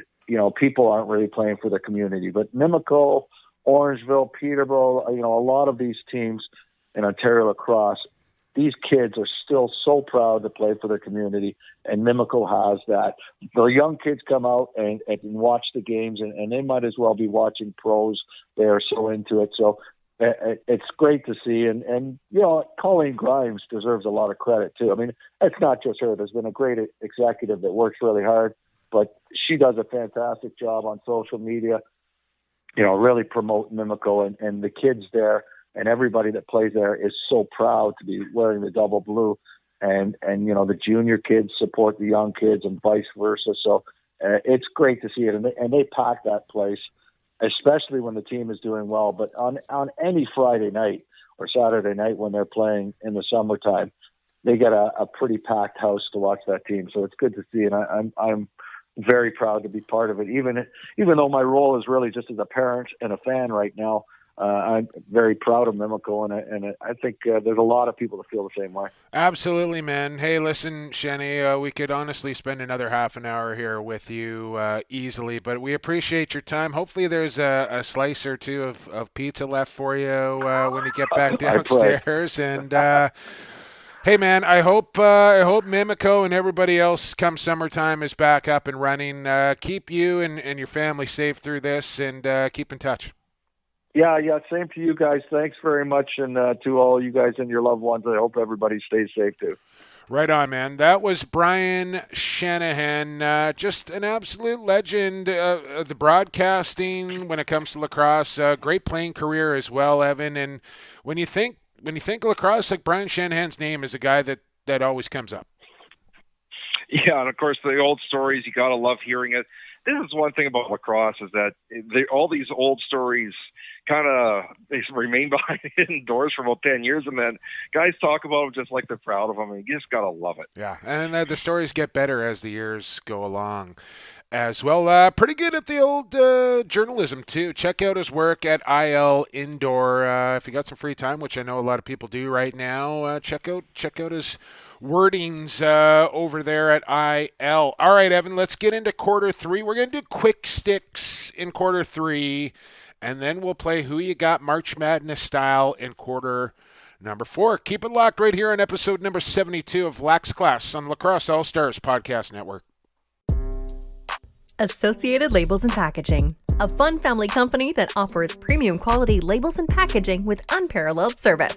People aren't really playing for the community, but Mimico, Orangeville, Peterborough, a lot of these teams in Ontario lacrosse, these kids are still so proud to play for their community, and Mimico has that. The young kids come out and watch the games, and they might as well be watching pros. They are so into it. So it's great to see. And Colleen Grimes deserves a lot of credit, too. I mean, it's not just her. There's been a great executive that works really hard, but she does a fantastic job on social media, really promoting Mimico, and the kids there and everybody that plays there is so proud to be wearing the double blue. And the junior kids support the young kids and vice versa. So it's great to see it. And they pack that place, especially when the team is doing well. But on any Friday night or Saturday night when they're playing in the summertime, they get a pretty packed house to watch that team. So it's good to see. And I'm very proud to be part of it, even though my role is really just as a parent and a fan right now. I'm very proud of Mimico, and I think there's a lot of people that feel the same way. Absolutely, man. Hey, listen, Shenny, we could honestly spend another half an hour here with you easily, but we appreciate your time. Hopefully there's a slice or two of pizza left for you when you get back downstairs. And hey, man, I hope Mimico and everybody else come summertime is back up and running. Keep you and your family safe through this, and keep in touch. Yeah, same to you guys. Thanks very much, and to all you guys and your loved ones, I hope everybody stays safe too. Right on, man. That was Brian Shanahan, just an absolute legend of the broadcasting when it comes to lacrosse. Great playing career as well, Evan. And when you think lacrosse, like Brian Shanahan's name is a guy that always comes up. Yeah, and of course the old stories, you gotta love hearing it. This is one thing about lacrosse is that all these old stories they remain behind hidden doors for about 10 years, and then guys talk about them just like they're proud of them, and you just gotta love it. Yeah, and the stories get better as the years go along as well. Pretty good at the old journalism too. Check out his work at IL Indoor if you got some free time, which I know a lot of people do right now. Check out his wordings over there at IL. All right, Evan, let's get into quarter three. We're going to do quick sticks in quarter three, and then we'll play Who You Got March Madness style in quarter number 4. Keep it locked right here on episode number 72 of Lax Class on Lacrosse All-Stars Podcast Network. Associated Labels and Packaging, a fun family company that offers premium quality labels and packaging with unparalleled service.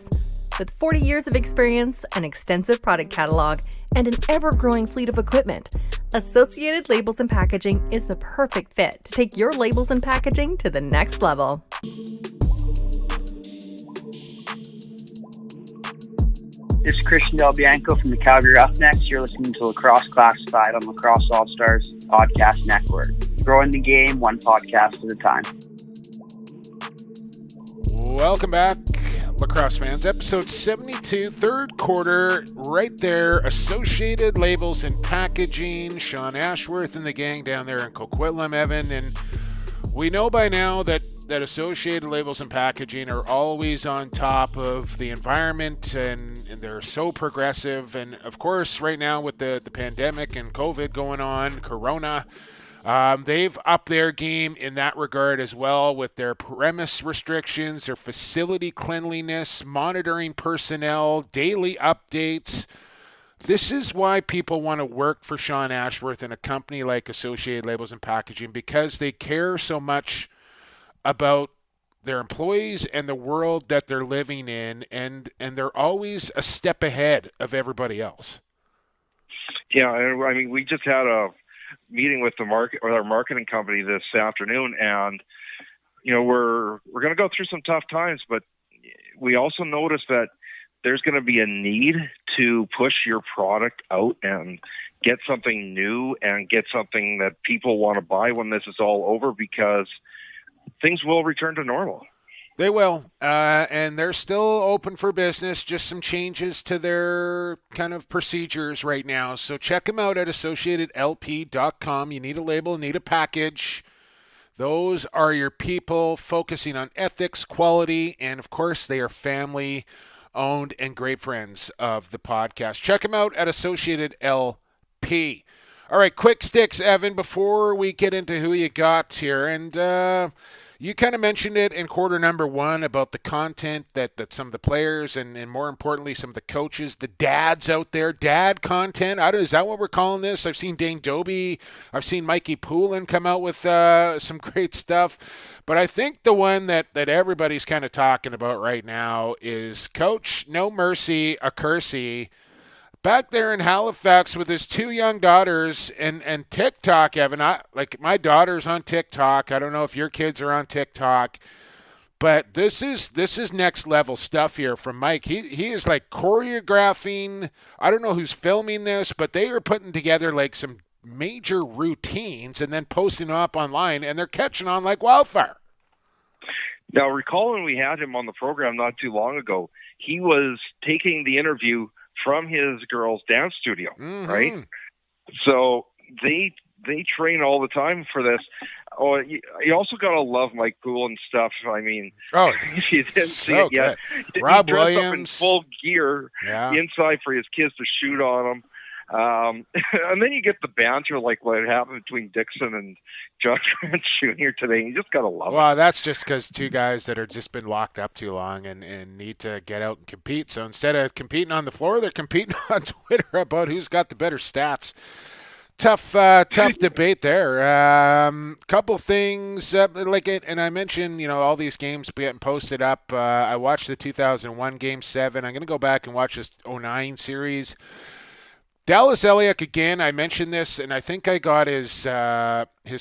With 40 years of experience, an extensive product catalog, and an ever-growing fleet of equipment, Associated Labels and Packaging is the perfect fit to take your labels and packaging to the next level. This is Christian Del Bianco from the Calgary Roughnecks. You're listening to Lacrosse Classified on Lacrosse All-Stars Podcast Network. Growing the game one podcast at a time. Welcome back, lacrosse fans. Episode 72, third quarter, right there. Associated Labels and Packaging. Sean Ashworth and the gang down there in Coquitlam, Evan. And we know by now that Associated Labels and Packaging are always on top of the environment, and they're so progressive. And, of course, right now with the pandemic and COVID going on, Corona, they've upped their game in that regard as well with their premise restrictions, their facility cleanliness, monitoring personnel, daily updates. This is why people want to work for Sean Ashworth and a company like Associated Labels and Packaging, because they care so much about their employees and the world that they're living in, and they're always a step ahead of everybody else. Yeah, I mean, we just had a meeting with our marketing company this afternoon, and we're going to go through some tough times, but we also noticed that there's going to be a need to push your product out and get something new and get something that people want to buy when this is all over, because things will return to normal. They will, and they're still open for business, just some changes to their kind of procedures right now. So check them out at associatedlp.com. You need a label, need a package. Those are your people focusing on ethics, quality, and, of course, they are family-owned and great friends of the podcast. Check them out at Associated LP. All right, quick sticks, Evan, before we get into who you got here. And, You kind of mentioned it in quarter number one about the content that some of the players and more importantly, some of the coaches, the dads out there, dad content. Is that what we're calling this? I've seen Dane Doby. I've seen Mikey Poulin come out with some great stuff. But I think the one that everybody's kind of talking about right now is Coach No Mercy Acursi back there in Halifax with his two young daughters and TikTok, Evan. My daughter's on TikTok. I don't know if your kids are on TikTok, but this is next level stuff here from Mike. He is like choreographing. I don't know who's filming this, but they are putting together like some major routines and then posting them up online, and they're catching on like wildfire. Now, recall when we had him on the program not too long ago, he was taking the interview from his girls' dance studio, right? So they train all the time for this. Oh, you also got to love Mike Poulin stuff. I mean, if you didn't see it yet, Rob he dressed Williams up in full gear inside for his kids to shoot on him. And then you get the banter like what happened between Dixon and John Trent Jr. today. You just got to love it. Well, that's just because two guys that are just been locked up too long and need to get out and compete. So instead of competing on the floor, they're competing on Twitter about who's got the better stats. Tough debate there. Couple things and I mentioned, all these games getting posted up. I watched the 2001 Game 7. I'm going to go back and watch this 09 series. Dallas Eliuk again. I mentioned this, and I think I got his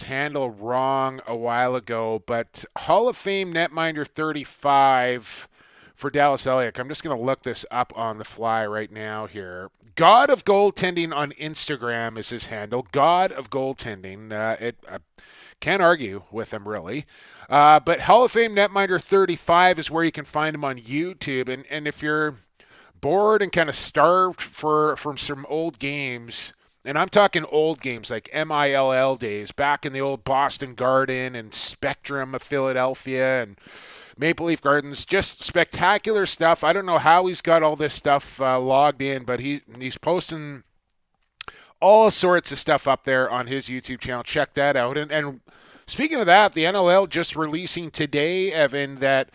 handle wrong a while ago. But Hall of Fame netminder 35 for Dallas Eliuk. I'm just going to look this up on the fly right now here. God of Goaltending on Instagram is his handle. God of Goaltending. I can't argue with him really. But Hall of Fame netminder 35 is where you can find him on YouTube. And if you're bored and kind of starved from some old games, and I'm talking old games like MILL days, back in the old Boston Garden and Spectrum of Philadelphia and Maple Leaf Gardens, just spectacular stuff. I don't know how he's got all this stuff logged in, but he's posting all sorts of stuff up there on his YouTube channel. Check that out. And speaking of that, the NLL just releasing today, Evan, that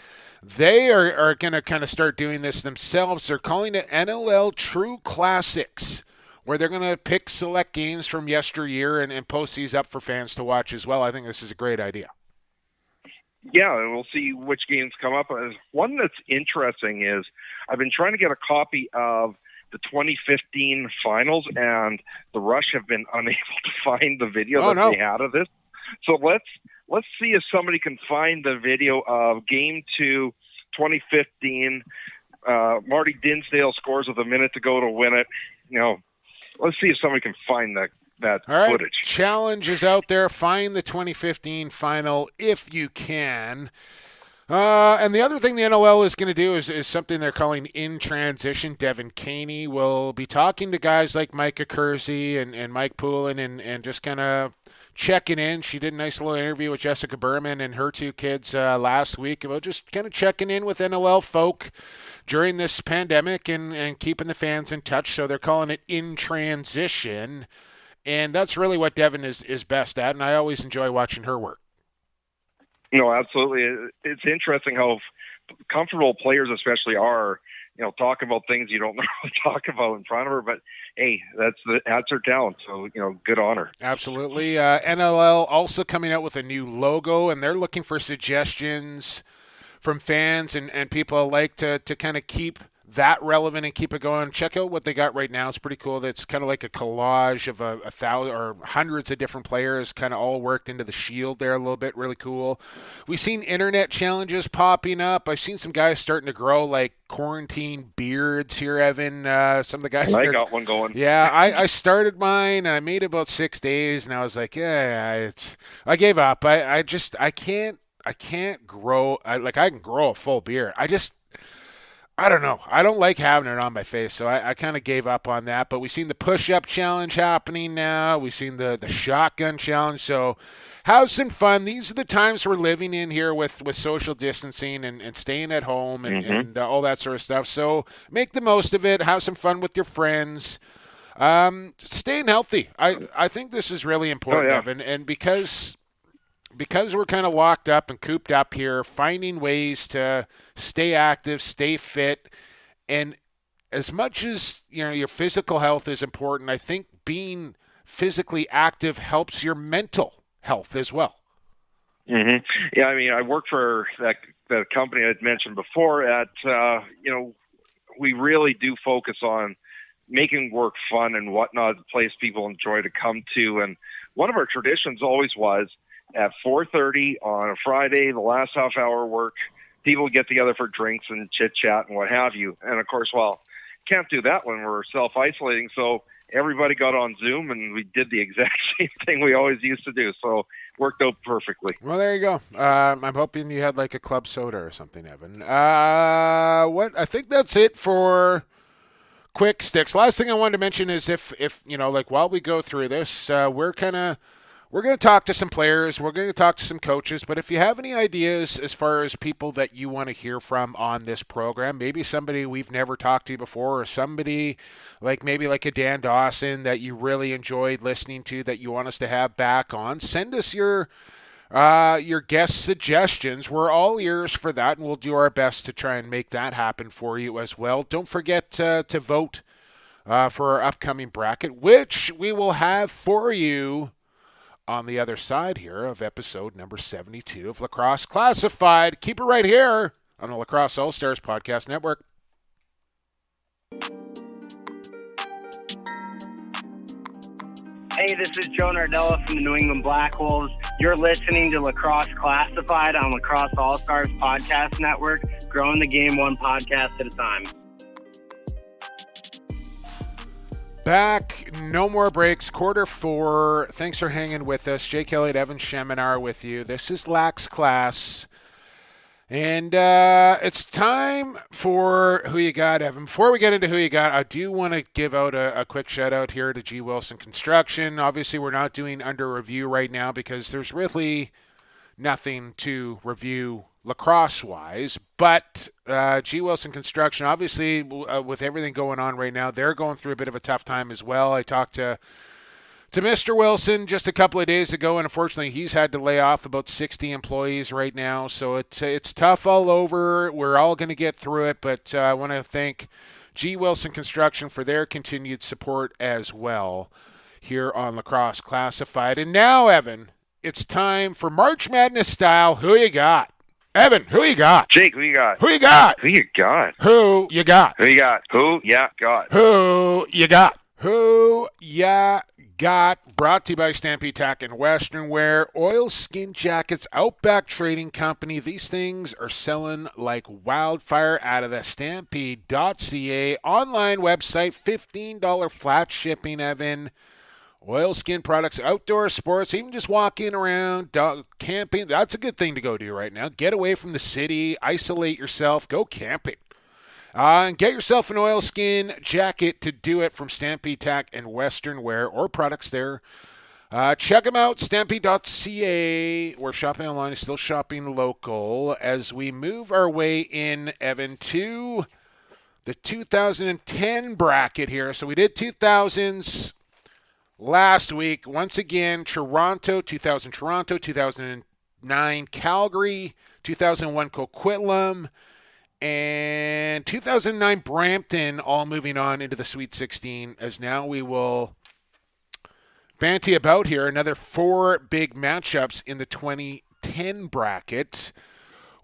they are going to kind of start doing this themselves. They're calling it Nll True Classics, where they're going to pick select games from yesteryear and post these up for fans to watch as well. I think this is a great idea. Yeah, and we'll see which games come up. One that's interesting is I've been trying to get a copy of the 2015 finals, and the Rush have been unable to find the video they had of this. So let's see if somebody can find the video of Game 2, 2015. Marty Dinsdale scores with a minute to go to win it. Let's see if somebody can find that all right. footage. Challenge is out there. Find the 2015 final if you can. And the other thing the NLL is going to do is something they're calling in transition. Devin Caney will be talking to guys like Mike Acursi and Mike Poulin and just kind of checking in. She did a nice little interview with Jessica Berman and her two kids last week about just kind of checking in with NLL folk during this pandemic and keeping the fans in touch. So they're calling it in transition. And that's really what Devin is best at, and I always enjoy watching her work. Absolutely. It's interesting how comfortable players especially are, talking about things you don't normally talk about in front of her. But, hey, that's her talent, so, good on her. Absolutely. NLL also coming out with a new logo, and they're looking for suggestions from fans and people like to kind of keep that relevant and keep it going. Check out what they got right now. It's pretty cool. It's kind of like a collage of a thousand or hundreds of different players kind of all worked into the shield there a little bit. Really cool. We've seen internet challenges popping up. I've seen some guys starting to grow like quarantine beards here, Evan. Some of the guys. I got one going. Yeah, I started mine and I made about 6 days and I was like, I gave up. I can't grow. I can grow a full beard. I don't know. I don't like having it on my face, so I kind of gave up on that. But we've seen the push-up challenge happening now. We've seen the shotgun challenge. So have some fun. These are the times we're living in here with social distancing and staying at home and all that sort of stuff. So make the most of it. Have some fun with your friends. Staying healthy. I think this is really important, Evan. And because because we're kind of locked up and cooped up here, finding ways to stay active, stay fit, and as much as your physical health is important, I think being physically active helps your mental health as well. Mm-hmm. Yeah, I mean, I work for that company I'd mentioned before. We really do focus on making work fun and whatnot, a place people enjoy to come to. And one of our traditions always was at 4:30 on a Friday, the last half hour work, people get together for drinks and chit chat and what have you. And of course, can't do that when we're self-isolating. So everybody got on Zoom and we did the exact same thing we always used to do. So worked out perfectly. Well, there you go. I'm hoping you had like a club soda or something, Evan. I think that's it for Quick Sticks. Last thing I wanted to mention is if while we go through this, we're going to talk to some players, we're going to talk to some coaches, but if you have any ideas as far as people that you want to hear from on this program, maybe somebody we've never talked to before, or somebody like a Dan Dawson that you really enjoyed listening to that you want us to have back on, send us your guest suggestions. We're all ears for that, and we'll do our best to try and make that happen for you as well. Don't forget to vote for our upcoming bracket, which we will have for you on the other side here of episode number 72 of Lacrosse Classified. Keep it right here on the Lacrosse All-Stars Podcast Network. Hey, this is Joe Nardella from the New England Black Wolves. You're listening to Lacrosse Classified on Lacrosse All-Stars Podcast Network, growing the game one podcast at a time. Back, no more breaks, quarter four. Thanks for hanging with us. Jake Elliott, Evan Sheminar with you. This is Lax Class. And it's time for Who You Got, Evan. Before we get into Who You Got, I do want to give out a quick shout out here to G. Wilson Construction. Obviously, we're not doing under review right now because there's really nothing to review lacrosse-wise, but G. Wilson Construction, obviously, with everything going on right now, they're going through a bit of a tough time as well. I talked to Mr. Wilson just a couple of days ago, and unfortunately, he's had to lay off about 60 employees right now, so it's tough all over. We're all going to get through it, but I want to thank G. Wilson Construction for their continued support as well here on Lacrosse Classified. And now, Evan, it's time for March Madness style Who You Got. Evan, who you got? Jake, who you got? Who you got? Who you got? Who you got? Who you got? Who ya got? Who you got? Who ya got? Brought to you by Stampede Tack and Western Wear. Oilskin Jackets, Outback Trading Company. These things are selling like wildfire out of the Stampede.ca online website. $15 flat shipping, Evan. Oilskin products, outdoor sports, even just walking around, camping. That's a good thing to go do right now. Get away from the city, isolate yourself, go camping. And get yourself an oilskin jacket to do it from Stampede Tack and Western Wear or products there. Check them out, stampede.ca. We're shopping online, still shopping local. As we move our way in, Evan, to the 2010 bracket here. So we did 2000s. Last week, once again, Toronto, 2000 Toronto, 2009 Calgary, 2001 Coquitlam, and 2009 Brampton, all moving on into the Sweet 16, as now we will banty about here. Another four big matchups in the 2010 bracket.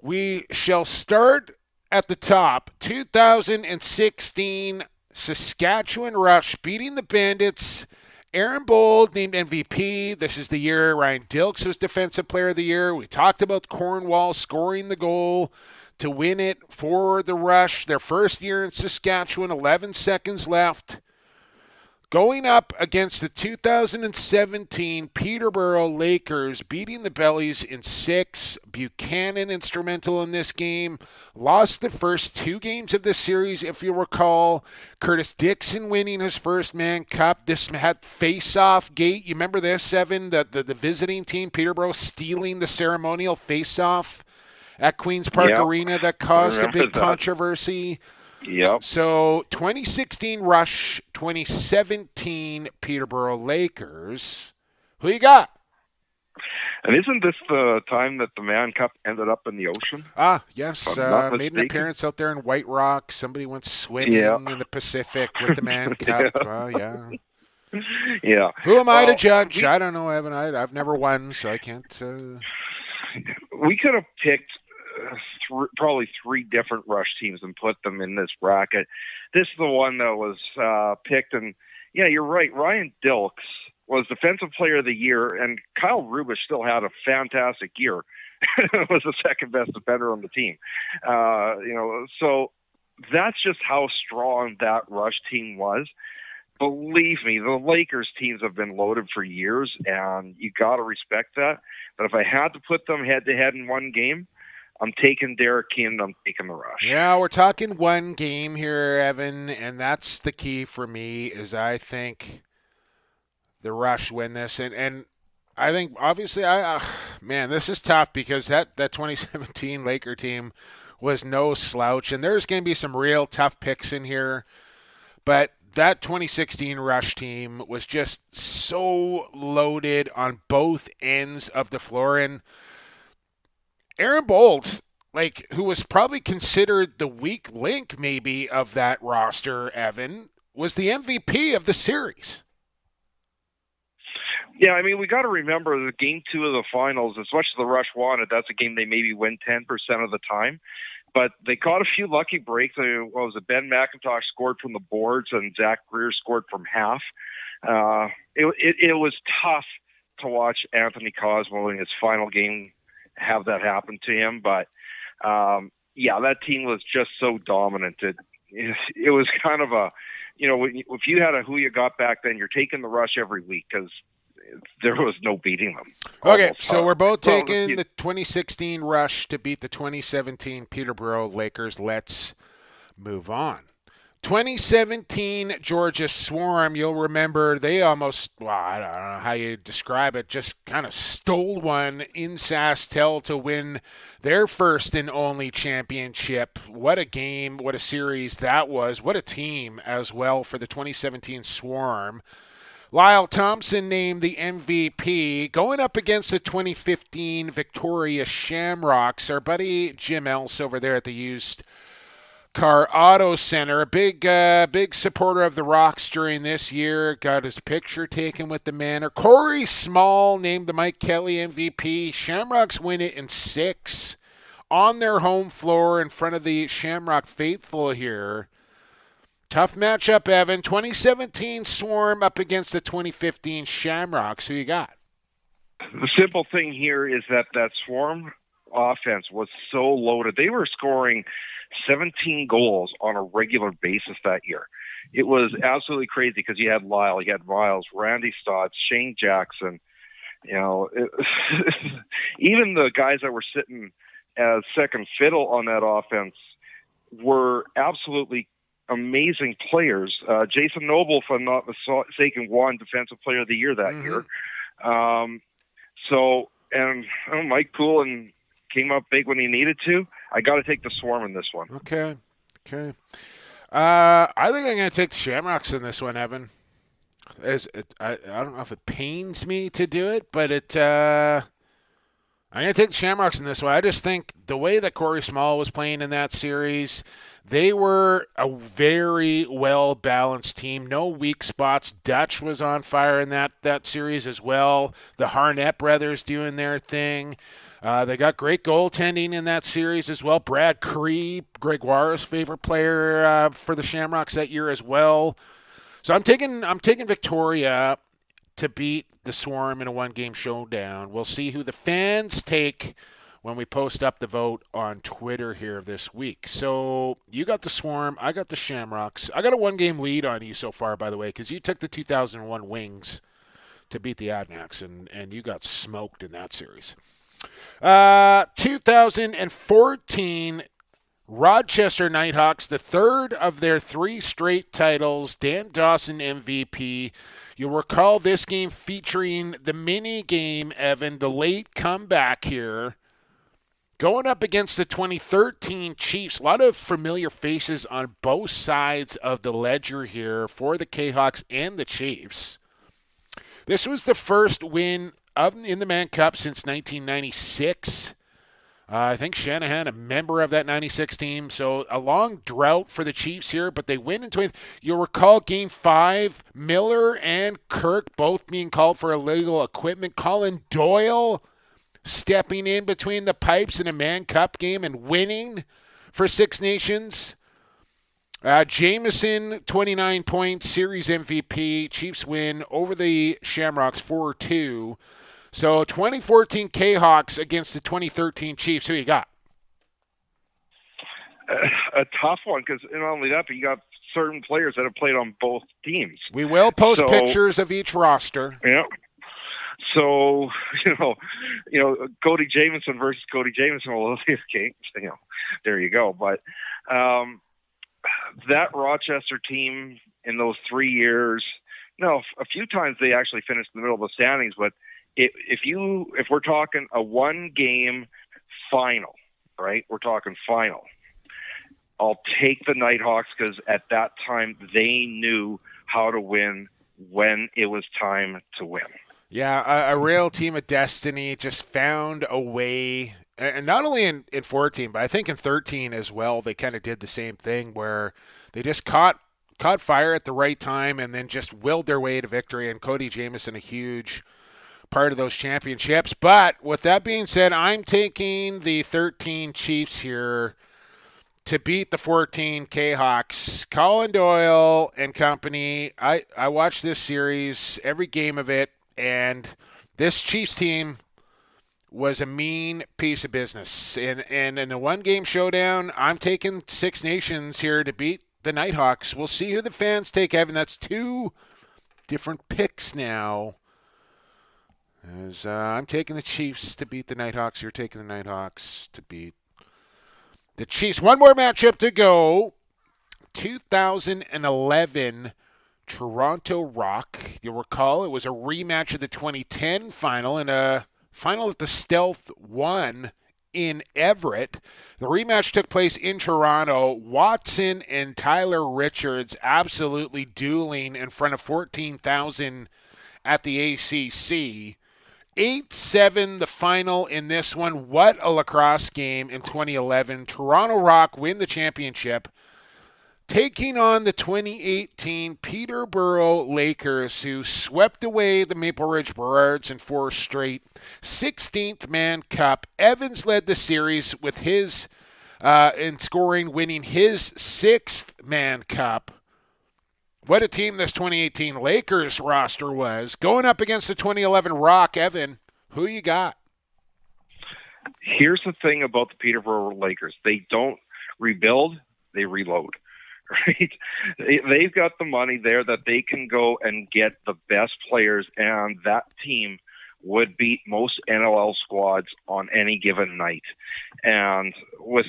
We shall start at the top. 2016 Saskatchewan Rush beating the Bandits. Aaron Bold named MVP. This is the year Ryan Dilks was Defensive Player of the Year. We talked about Cornwall scoring the goal to win it for the Rush. Their first year in Saskatchewan, 11 seconds left. Going up against the 2017 Peterborough Lakers, beating the Bellies in 6. Buchanan instrumental in this game. Lost the first 2 games of this series, if you recall. Curtis Dixon winning his first Man Cup. This had face-off gate. You remember this, Evan? The visiting team, Peterborough, stealing the ceremonial face-off at Queen's Park Arena that caused a big controversy. Yep. So 2016 Rush, 2017 Peterborough Lakers. Who you got? And isn't this the time that the Mann Cup ended up in the ocean? Yes. Made an appearance out there in White Rock. Somebody went swimming in the Pacific with the Mann Cup. Yeah. Yeah. Who am I to judge? I don't know, Evan. I've never won, so I can't. We could have picked probably 3 different Rush teams and put them in this bracket. This is the one that was picked, and yeah, you're right. Ryan Dilks was Defensive Player of the Year, and Kyle Rubish still had a fantastic year. Was the second best defender on the team. So that's just how strong that Rush team was. Believe me, the Lakers teams have been loaded for years, and you got to respect that. But if I had to put them head-to-head in one game, I'm taking Derek Keen, I'm taking the Rush. Yeah, we're talking one game here, Evan, and that's the key for me is I think the Rush win this. And I think, obviously, this is tough because that 2017 Laker team was no slouch, and there's going to be some real tough picks in here. But that 2016 Rush team was just so loaded on both ends of the floor. And Aaron Bold, who was probably considered the weak link maybe of that roster, Evan, was the MVP of the series. Yeah, I mean, we got to remember the game 2 of the finals, as much as the Rush wanted, that's a game they maybe win 10% of the time. But they caught a few lucky breaks. Ben McIntosh scored from the boards and Zach Greer scored from half. It was tough to watch Anthony Cosmo in his final game have that happen to him. But, that team was just so dominant. It was kind of if you had a who you got back then, you're taking the Rush every week because there was no beating them. Okay, so we're both taking the 2016 Rush to beat the 2017 Peterborough Lakers. Let's move on. 2017 Georgia Swarm, you'll remember they almost, I don't know how you describe it, just kind of stole one in SaskTel to win their first and only championship. What a game, what a series that was. What a team as well for the 2017 Swarm. Lyle Thompson named the MVP. Going up against the 2015 Victoria Shamrocks, our buddy Jim Else over there at the Used Car Auto Center, a big supporter of the Rocks during this year, got his picture taken with the Manor. Corey Small named the Mike Kelly MVP. Shamrocks win it in 6 on their home floor in front of the Shamrock faithful here. Tough matchup, Evan. 2017 Swarm up against the 2015 Shamrocks. Who you got? The simple thing here is that Swarm offense was so loaded. They were scoring 17 goals on a regular basis that year. It was absolutely crazy because you had Lyle, you had Miles, Randy Stotts, Shane Jackson. Even the guys that were sitting as second fiddle on that offense were absolutely amazing players. Jason Noble, if I'm not mistaken, won Defensive Player of the Year that year. Mike Poulin came up big when he needed to. I got to take the Swarm in this one. Okay. I think I'm going to take the Shamrocks in this one, Evan. I don't know if it pains me to do it, but I'm going to take the Shamrocks in this one. I just think the way that Corey Small was playing in that series, they were a very well-balanced team. No weak spots. Dutch was on fire in that series as well. The Harnett brothers doing their thing. They got great goaltending in that series as well. Brad Cree, Gregoire's favorite player for the Shamrocks that year as well. So I'm taking Victoria to beat the Swarm in a one-game showdown. We'll see who the fans take when we post up the vote on Twitter here this week. So you got the Swarm, I got the Shamrocks. I got a one-game lead on you so far, by the way, because you took the 2001 Wings to beat the Adnaks, and you got smoked in that series. 2014 Rochester Nighthawks, the third of their 3 straight titles. Dan Dawson MVP. You'll recall this game featuring the mini game, Evan, the late comeback here. Going up against the 2013 Chiefs. A lot of familiar faces on both sides of the ledger here for the K-Hawks and the Chiefs. This was the first win in the Man Cup since 1996. I think Shanahan, a member of that 96 team. So a long drought for the Chiefs here, but they win in 20. You'll recall Game 5, Miller and Kirk both being called for illegal equipment. Colin Doyle stepping in between the pipes in a Man Cup game and winning for Six Nations. Jameson, 29 points, series MVP. Chiefs win over the Shamrocks 4-2. So 2014 K-Hawks against the 2013 Chiefs. Who you got? A tough one, because not only that, but you got certain players that have played on both teams. We will post pictures of each roster. Yeah. So, Cody Jamieson versus Cody Jamieson. Well, okay, there you go. But that Rochester team in those 3 years, a few times they actually finished in the middle of the standings, but if we're talking a one-game final, right? We're talking final. I'll take the Nighthawks because at that time they knew how to win when it was time to win. Yeah, a real team of destiny, just found a way. And not only in 14, but I think in 13 as well, they kind of did the same thing where they just caught fire at the right time and then just willed their way to victory. And Cody Jamieson, a huge part of those championships. But with that being said, I'm taking the 13 Chiefs here to beat the 14 K-Hawks. Colin Doyle and company. I watched this series, every game of it, and this Chiefs team was a mean piece of business. And in a one-game showdown, I'm taking Six Nations here to beat the Nighthawks. We'll see who the fans take, Evan. That's two different picks now. As I'm taking the Chiefs to beat the Nighthawks. You're taking the Nighthawks to beat the Chiefs. One more matchup to go. 2011 Toronto Rock. You'll recall it was a rematch of the 2010 final and a final that the Stealth won in Everett. The rematch took place in Toronto. Watson and Tyler Richards absolutely dueling in front of 14,000 at the ACC. 8-7 the final in this one. What a lacrosse game in 2011. Toronto Rock win the championship, taking on the 2018 Peterborough Lakers, who swept away the Maple Ridge Burrards in 4 straight. 16th Man Cup. Evans led the series with his in scoring, winning his 6th Man Cup. What a team this 2018 Lakers roster was. Going up against the 2011 Rock, Evan, who you got? Here's the thing about the Peterborough Lakers. They don't rebuild, they reload, right? They've got the money there that they can go and get the best players, and that team would beat most NLL squads on any given night. And with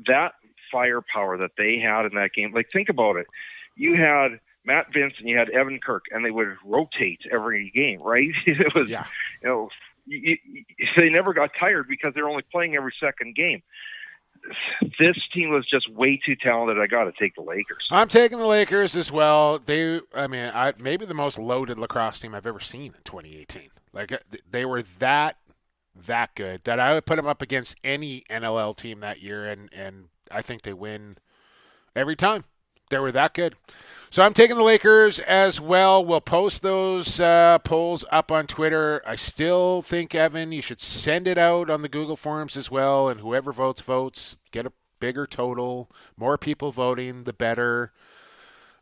that firepower that they had in that game, like, think about it. You had Matt Vince and you had Evan Kirk, and they would rotate every game, right? It was, they never got tired because they're only playing every second game. This team was just way too talented. I got to take the Lakers. I'm taking the Lakers as well. Maybe the most loaded lacrosse team I've ever seen in 2018. Like, they were that good that I would put them up against any NLL team that year, and I think they win every time. They were that good. So I'm taking the Lakers as well. We'll post those polls up on Twitter. I still think, Evan, you should send it out on the Google Forums as well, and whoever votes. Get a bigger total. More people voting, the better.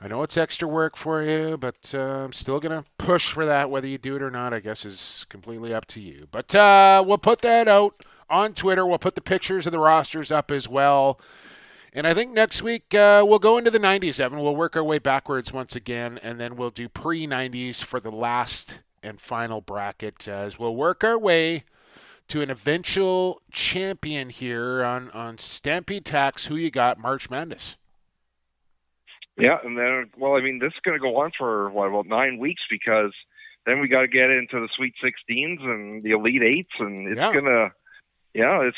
I know it's extra work for you, but I'm still going to push for that. Whether you do it or not, I guess, is completely up to you. But we'll put that out on Twitter. We'll put the pictures of the rosters up as well. And I think next week we'll go into the 90s, Evan. We'll work our way backwards once again, and then we'll do pre-90s for the last and final bracket as we'll work our way to an eventual champion here on Stampede Tack's Who You Got March Madness. Yeah, and then, this is going to go on for, about 9 weeks, because then we got to get into the Sweet 16s and the Elite 8s, and it's going to Yeah, it's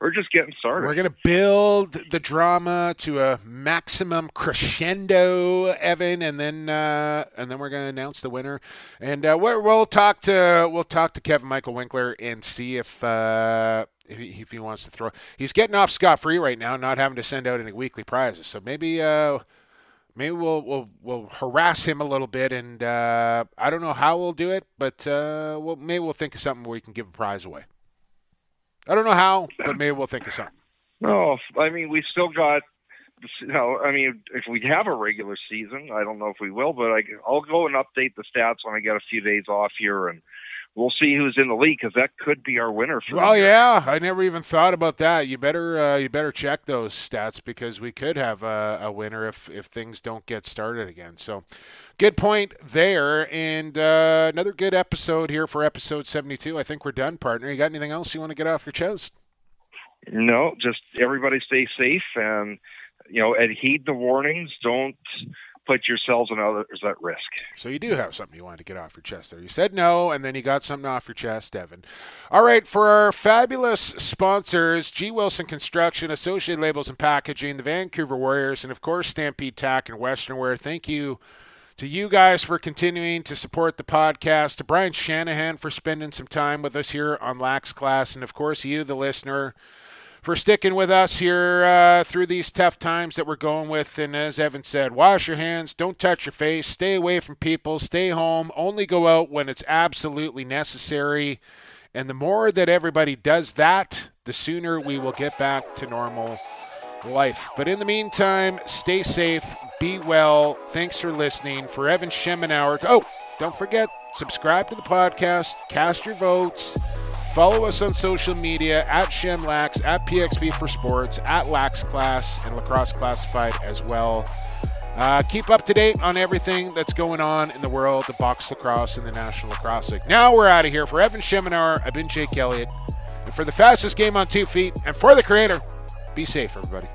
we're just getting started. We're going to build the drama to a maximum crescendo, Evan, and then we're going to announce the winner. And we'll talk to Kevin Michael Winkler and see if he wants to throw. He's getting off scot-free right now, not having to send out any weekly prizes. So maybe we'll harass him a little bit, and I don't know how we'll do it, but maybe we'll think of something where we can give a prize away. I don't know how, but maybe we'll think of something. No, I mean, we still got, if we have a regular season, I don't know if we will, but I'll go and update the stats when I get a few days off here, and we'll see who's in the league, because that could be our winner. Yeah, I never even thought about that. You better check those stats, because we could have a winner if things don't get started again. So, good point there, and another good episode here for episode 72. I think we're done, partner. You got anything else you want to get off your chest? No, just everybody stay safe, and heed the warnings. Don't put yourselves and others at risk. So you do have something you wanted to get off your chest there. You said no, and then you got something off your chest, Evan. All right, for our fabulous sponsors, G. Wilson Construction, Associated Labels and Packaging, the Vancouver Warriors, and, of course, Stampede Tack and Western Wear, thank you to you guys for continuing to support the podcast, to Brian Shanahan for spending some time with us here on Lax Class, and, of course, you, the listener, for sticking with us here through these tough times that we're going with. And as Evan said, wash your hands, don't touch your face, stay away from people, stay home, only go out when it's absolutely necessary. And the more that everybody does that, the sooner we will get back to normal life. But in the meantime, stay safe, be well. Thanks for listening. For Evan Schemenauer, don't forget, subscribe to the podcast, cast your votes. Follow us on social media at ShemLax, at PXP for Sports, at Lax Class, and Lacrosse Classified as well. Keep up to date on everything that's going on in the world of box lacrosse and the National Lacrosse League. Now we're out of here. For Evan Schemenauer, I've been Jake Elliott. And for the fastest game on 2 feet, and for the creator, be safe, everybody.